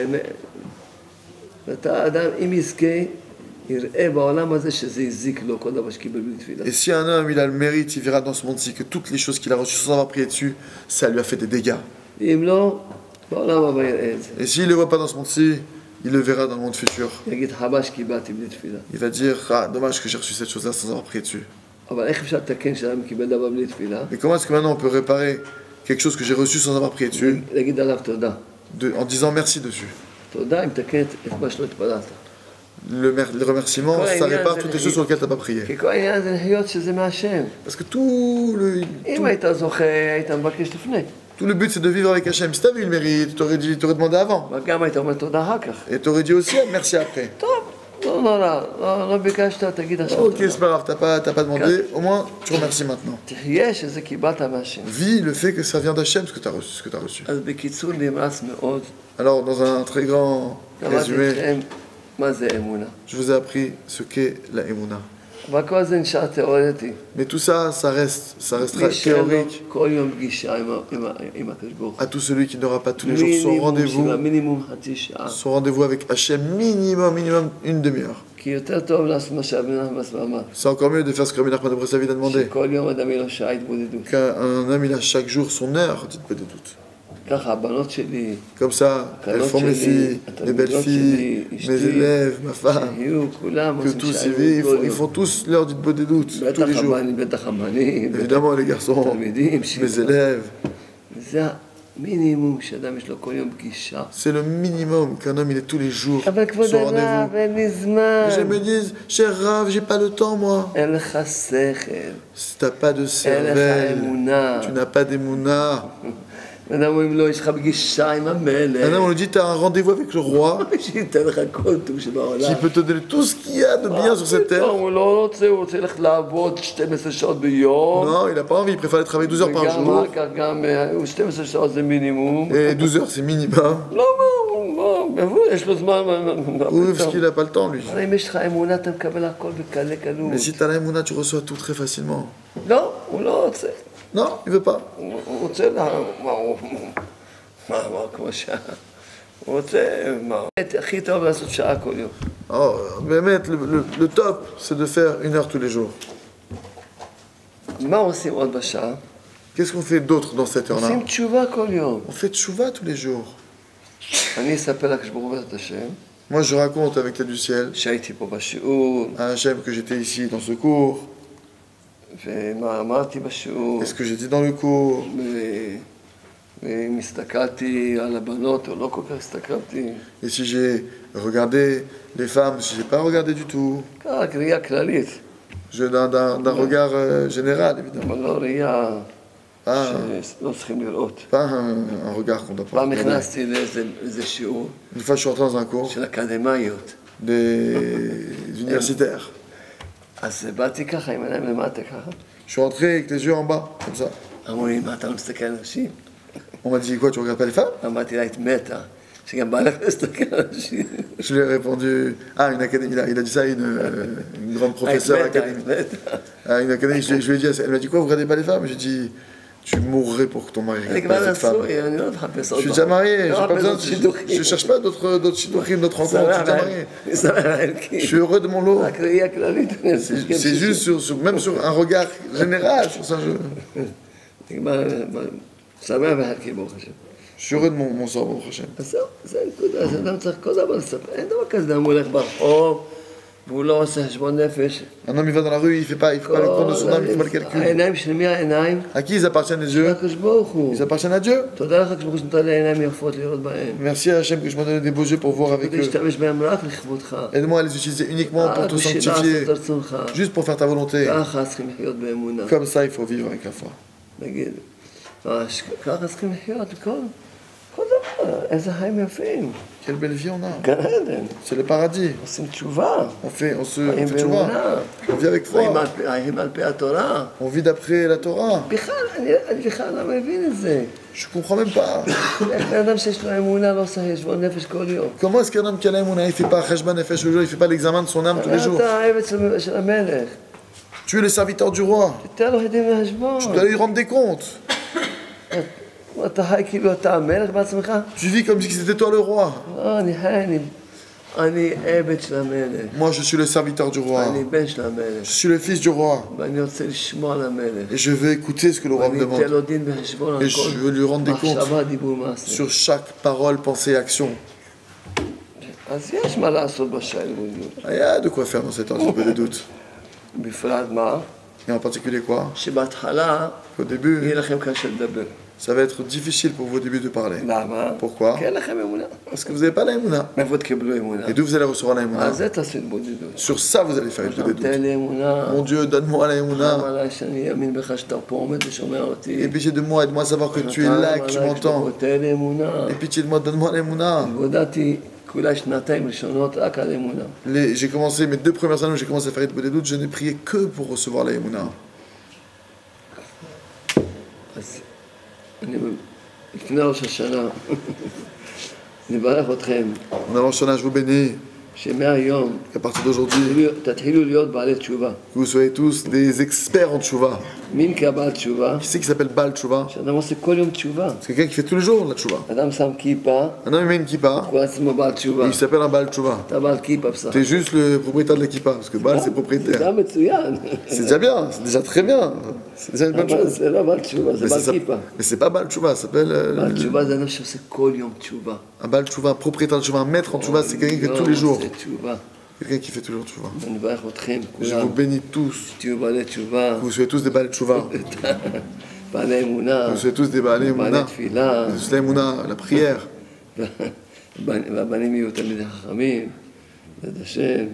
ואתה אדם, אם יזכה, יראה בעולם הזה שזה הזיק לו כל דבר שקיבל בלי תפילה. Et si un homme il a le mérite, il verra dans ce monde-ci que toutes les choses qu'il a reçues sans avoir prié dessus, ça lui a fait des dégâts. אם לא, בעולם הבא יראה את זה. Et s'il ne le voit pas dans ce monde-ci, il le verra dans le monde futur. יגיד חבל שקיבלתי בלי תפילה. Il va dire, ah, dommage que j'ai reçu cette chose-là sans avoir prié dessus. אבל איך אפשר לתקן שאדם קיבל דבר בלי תפילה? Mais comment est-ce que maintenant on peut réparer quelque chose que j'ai reçu sans avoir prié dessus, להגיד עליו תודה. en disant merci dessus? תודה אם תקן את מה שלא התפללת. Le remerciement, ça répare toutes les choses sur lesquelles tu n'as pas prié. כי כל העניין זה לחיות שזה מהשם. Parce que tout אם היית זוכה, היית מבקש לפני. le but c'est de vivre avec Hachem. Si tu avais eu le mérite, tu aurais demandé avant. אבל גם היית אומר תודה אחר כך. Et tu aurais dit aussi merci après. טוב, לא נורא, לא ביקשת, תגיד עכשיו Ok, c'est pas grave, t'as pas demandé, au moins tu remercies maintenant. תחיה שזה קיבלת מהשם. Vis le fait que ça vient d'Hachem, ce que tu as reçu. אז בקיצור נמרץ מאוד, Alors, dans un très grand למדתי résumé, לכם מה זה אמונה. je vous ai appris ce qu'est la émouna. אבל כל זה נשאר תיאורטי. Mais tout ça, ça restera מי שאין לו théorique כל יום פגישה עם הקדוש ברוך à tout celui qui n'aura pas tous les jours son rendez-vous, מינימום חצי שעה. son rendez-vous avec Hachem, minimum une demi-heure. כי יותר טוב לעשות מה שהבן אדם אמר. C'est encore mieux de faire ce que Rabbi Nachman de Breslavie a demandé. שכל יום אדם יהיה לו שעה התבודדות. Qu'un homme, il a chaque jour son heure, dites pas de doute. ככה הבנות שלי, Comme ça, elles font mes filles, mes belles-filles, mes élèves, ma femme, שיהיו כולם que עושים tous שעה ils vivent, כל ils יום. font tous l'heure dites pas de doute, tous les jours. בטח הבנים, Évidemment, les garçons, תלמידים, mes élèves, זה המינימום שאדם יש לו כל יום פגישה. c'est le minimum qu'un homme, il est tous les jours אבל כבוד son הרב, rendez-vous. אין לי זמן. Je me dis, cher Rav, j'ai pas le temps, moi. אין לך שכל, Si t'as pas de אין לך cervelle, אמונה. tu n'as pas d'émouna. אדם אומרים לו, יש לך פגישה עם המלך. Un homme, on lui dit, t'as un rendez-vous avec le roi, שייתן לך כל טוב שבעולם. qui peut te donner tout ce qu'il y a de bien sur cette terre. הוא לא רוצה, הוא רוצה ללכת לעבוד 12 שעות ביום. Non, il n'a pas envie, il préfère aller travailler 12 heures par וגם jour. אחר כך גם 12 שעות זה מינימום. Et 12 heures, c'est minimum. לא, Oui, parce qu'il n'a pas le temps, lui. הרי אם יש לך אמונה, אתה מקבל הכל בקלי קלות. Mais si tu as la Emouna, tu reçois tout très facilement. לא, הוא לא רוצה. Non, il veut pas. הוא רוצה, כמו שעה. הוא רוצה, הכי טוב לעשות שעה כל יום. Oh, באמת, le top, c'est de faire 1 heure tous les jours. מה עושים עוד בשעה? Qu'est-ce qu'on fait d'autre dans cette heure-là? עושים תשובה כל יום. On fait tchouva tous les jours. אני אספר לקדוש ברוך הוא בעזרת השם, Moi, je raconte avec l'aide du ciel שהייתי פה בשיעור, à Hachem que j'étais ici dans ce cours, ומה אמרתי בשיעור, et ce que j'ai dit dans le cours. ואם הסתכלתי על הבנות או לא כל כך הסתכלתי, Et si j'ai regardé les femmes, si j'ai pas regardé du tout, רק ראייה כללית, d'un regard général, évidemment. אבל לא ראייה Pas, שלא צריכים לראות. pas un regard qu'on doit pas פעם regarder. נכנסתי לאיזה שיעור Une fois, je suis rentré dans un cours של אקדמאיות, des universitaires. אז באתי ככה עם עיניים למטה ככה, Je suis rentré avec les yeux en bas, comme ça. אמרו לי, מה אתה לא מסתכל על אנשים? On m'a dit, quoi, tu regardes pas les femmes? אמרתי לה, את מתה, שגם בא לך להסתכל על אנשים. Je lui ai répondu, une académie, il a dit ça à une grande professeure académique. À une académie, je lui ai dit, elle m'a dit, quoi, vous regardez pas les femmes? J'ai dit, tu mourrais pour que ton mari אני regarde כבר pas cette femme. נשוי, אני לא מחפש Je עוד suis déjà marié, j'ai לא pas מחפש besoin, עוד שידוכים. je cherche pas d'autres shidduchim, d'autres rencontres, je suis déjà marié. אני שמח לאלקין. Je suis heureux de mon lot. רק ראייה כללית. C'est juste même sur un regard général sur ça. שמח לאלקין, ברוך השם. Je suis heureux de mon sort, mon prochain. אז זהו, זה הנקודה, אז אדם צריך כל דבר לספר. אין דבר כזה, אדם הולך ברחוב, והוא לא עושה חשבון נפש. Un homme, il va dans la rue, il fait pas le compte de son âme, il fait pas le calcul. העיניים של מי העיניים? À qui ils appartiennent les yeux? לקדוש ברוך הוא. Ils appartiennent à Dieu. תודה לך כשברוך הוא שנתן לי עיניים יפות לראות בהם. Merci à Hachem que je m'en donne des beaux yeux pour voir avec eux. להשתמש בהם רק לכבודך. Aide-moi à les utiliser uniquement pour רק te בשביל sanctifier, לעשות רצונך. juste pour faire ta volonté. ככה צריכים לחיות באמונה. Comme ça, il faut vivre avec la foi. נגיד, ככה צריכים לחיות כל דבר. איזה חיים יפים. Quelle belle vie on a. גן עדן. C'est le paradis. עושים תשובה. On fait חיים tchouva. באמונה. On vit avec foi. חיים על פי התורה. On vit d'après la Torah. בכלל, אני בכלל לא מבין את זה. Je comprends même pas. איך בן אדם שיש לו אמונה לא עושה חשבון נפש כל יום? Comment est-ce qu'un homme qui a l'aïmouna, il fait pas Cheshban Nefesh le jour, il fait pas l'examen de son âme tous les jours? אתה העבד של המלך. Tu es le serviteur du roi. תתן לו דין וחשבון. Tu dois lui rendre des comptes. אתה חי כאילו אתה המלך בעצמך? Tu vis comme si c'était toi le roi. לא, אני חי, אני עבד של המלך. Moi, je suis le serviteur du roi. אני בן של המלך. Je suis le fils du roi. ואני רוצה לשמוע על המלך. Et je veux écouter ce que le roi me ואני אתן לו demande. דין וחשבון על Et je veux lui rendre des כל comptes מחשבה, דיבור, מעשה. sur chaque parole, pensée, action. אז יש מה לעשות בשעה הלימודיות. Il y a de quoi faire dans cette heure, j'ai pas de doute. בפרט מה? Et en particulier quoi? שבהתחלה Au début, יהיה לכם קשה לדבר. ça va être difficile pour vous au début de parler. למה? Pourquoi? כי אין לכם אמונה. Parce que vous n'avez pas l'aïmouna. מאיפה תקבלו אמונה? Et d'où vous allez recevoir l'aïmouna? על זה תעשו התבודדות. Sur ça, vous allez faire une peu de תן doute. לי אמונה. Mon Dieu, donne-moi l'aïmouna. עליי שאני אאמין בך שאתה פה עומד ושומע אותי. Et pitié de moi, aide-moi à savoir que tu es là, que tu m'entends. תן לי אמונה. Et pitié de moi, donne-moi l'aïmouna. התבודדתי כולה שנתיים ראשונות רק על אמונה. J'ai commencé mes 2 premières années où j'ai commencé à faire des doutes, je n'ai prié que pour recevoir l'aïmouna. אז אני לפני ראש השנה נברך אתכם En allant sur la, je vous bénis שמהיום qu'à partir d'aujourd'hui, תתחילו להיות בעלי תשובה. que vous soyez tous des experts en tchouva. מין כבעל תשובה, Qui c'est qui s'appelle Baal Tchouva? שאדם עושה כל יום תשובה. C'est quelqu'un qui fait tous les jours la tchouva. אדם שם כיפה, Un homme il met une kippa, הוא עצמו בעל תשובה. il s'appelle un Baal Tchouva. אתה בעל כיפה בסך. T'es juste le propriétaire de la kippa, parce que Baal c'est זה propriétaire. גם מצוין. C'est déjà bien, c'est déjà très bien. C'est déjà une bonne אבל chose. זה לא בעל תשובה, זה Mais בעל c'est, כיפה. mais c'est pas Baal Tchouva, ça s'appelle בעל תשובה זה אדם שעושה כל יום תשובה. un Baal Tchouva, un propriétaire de tchouva, un maître en tchouva, c'est quelqu'un qui fait tous les jours. עושה תשובה. Quelqu'un qui fait toujours tchouva. אני מברך אתכם Je כולם. vous bénis tous. תהיו בעלי תשובה, Vous soyez tous des Baal Tchouva. בעלי אמונה, Vous soyez tous des Baal בעלי Emouna. תפילה, Tous l'aïmouna, la prière. והבנים יהיו תלמידי חכמים, בעזרת השם,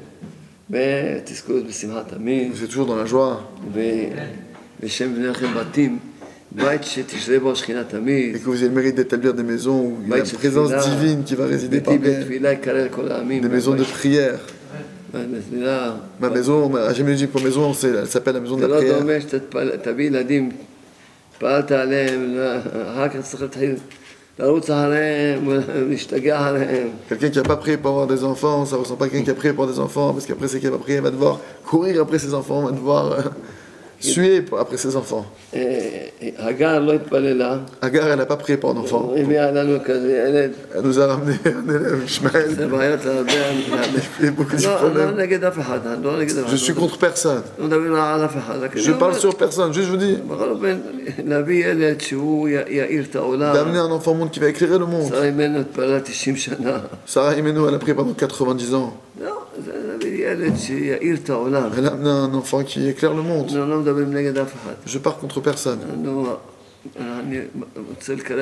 ותזכו בשמחה תמיד, Vous êtes toujours dans la joie. ושם בני לכם בתים, בית שתשרה בו השכינה תמיד, Et que vous ayez le mérite d'établir des maisons où il y a la présence divine qui va résider ביתי parmi בית תפילה יקרא לכל העמים, des maisons de prière. בתפילה. Ma maison, Hachem nous dit que ma maison, elle s'appelle la maison de זה la לא prière. דומה שתביא ילדים, פעלת עליהם, אחר כך צריך להתחיל לרוץ אחריהם, להשתגע עליהם. Quelqu'un qui n'a pas prié pour avoir des enfants, ça ne ressemble pas à quelqu'un qui a prié pour des enfants, parce qu'après, c'est qu'il n'a pas prié, il va devoir courir après ses enfants, il va devoir suer après ses enfants. הגר לא התפללה, Agar, elle n'a pas prié pour un enfant. הביאה לנו כזה ילד, Elle nous a ramené un élève, Ishmael. זה בעיות הרבה, Il y a beaucoup de לא problèmes. נגד אף אחד, לא נגד אף אחד. Je suis contre personne. לא מדברים על אף אחד. רק Je אני parle אומר, sur personne. Juste, je vous dis, בכל אופן, להביא ילד שהוא יאיר את העולם. d'amener un enfant au monde qui va éclairer le monde. שרה אימנו התפללה 90 שנה. Sarah Imenu, elle a prié pendant 90 ans. לא, זה להביא ילד שיאיר את העולם. Elle a amené un enfant qui éclaire le monde. אנחנו לא מדברים נגד אף אחד. Je pars contre personne. אני רוצה לקרוא,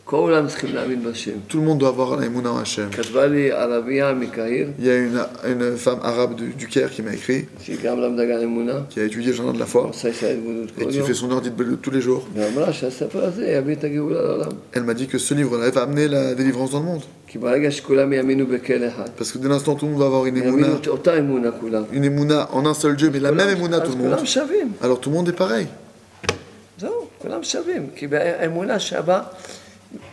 כולם צריכים להאמין בשם. Tout le monde doit avoir la Emouna en Hachem. כתבה לי ערבייה מקהיר, Il y a une femme arabe du Caire qui m'a écrit, שהיא גם למדה גן אמונה, qui a étudié le jardin de la foi, עושה ישראל התבודדות et כל qui יום, fait son heure d'Itbelut tous les jours. ואמרה שהספר הזה יביא את הגאולה לעולם. Elle m'a dit que ce livre-là va amener la délivrance dans le monde. כי ברגע שכולם יאמינו בכל אחד, Parce que dès l'instant, tout le monde va avoir une יאמינו Emouna, את אותה אמונה כולם. une Emouna en un seul Dieu, mais la même Emouna אז tout le monde. כולם שווים, Alors tout le monde est pareil. זהו, כולם שווים. כי באמונה שווה,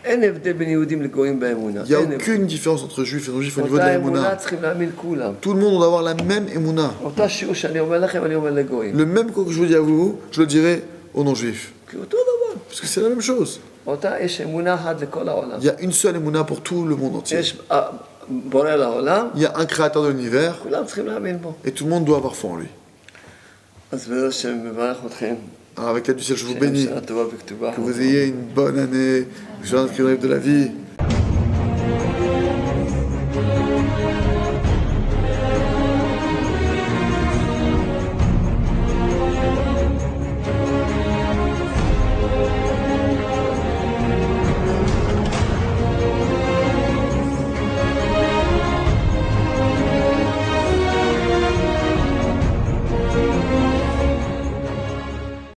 אין הבדל בין יהודים לגויים באמונה. Il n'y a אין aucune différence entre juifs et non-juifs au niveau de אותה la אמונה Emouna. צריכים להאמין כולם. Tout le monde doit avoir la même Emouna. אותה שיעור שאני אומר לכם, אני אומר לגויים. Le même cours que je vous dis à vous, je le dirai aux non-juifs. כי אותו דבר. Parce que c'est la même chose. אותה יש אמונה אחת לכל העולם. Il y a une seule Emouna pour tout le monde entier. יש בורא לעולם, Il y a un créateur de l'univers כולם צריכים להאמין בו. et tout le monde doit avoir foi en lui. אז בעזרת השם מברך אתכם. Alors avec l'aide du ciel, je vous שיהיה bénis. שנה טובה וכתובה. Que vous ayez une bonne année, que je de la vie.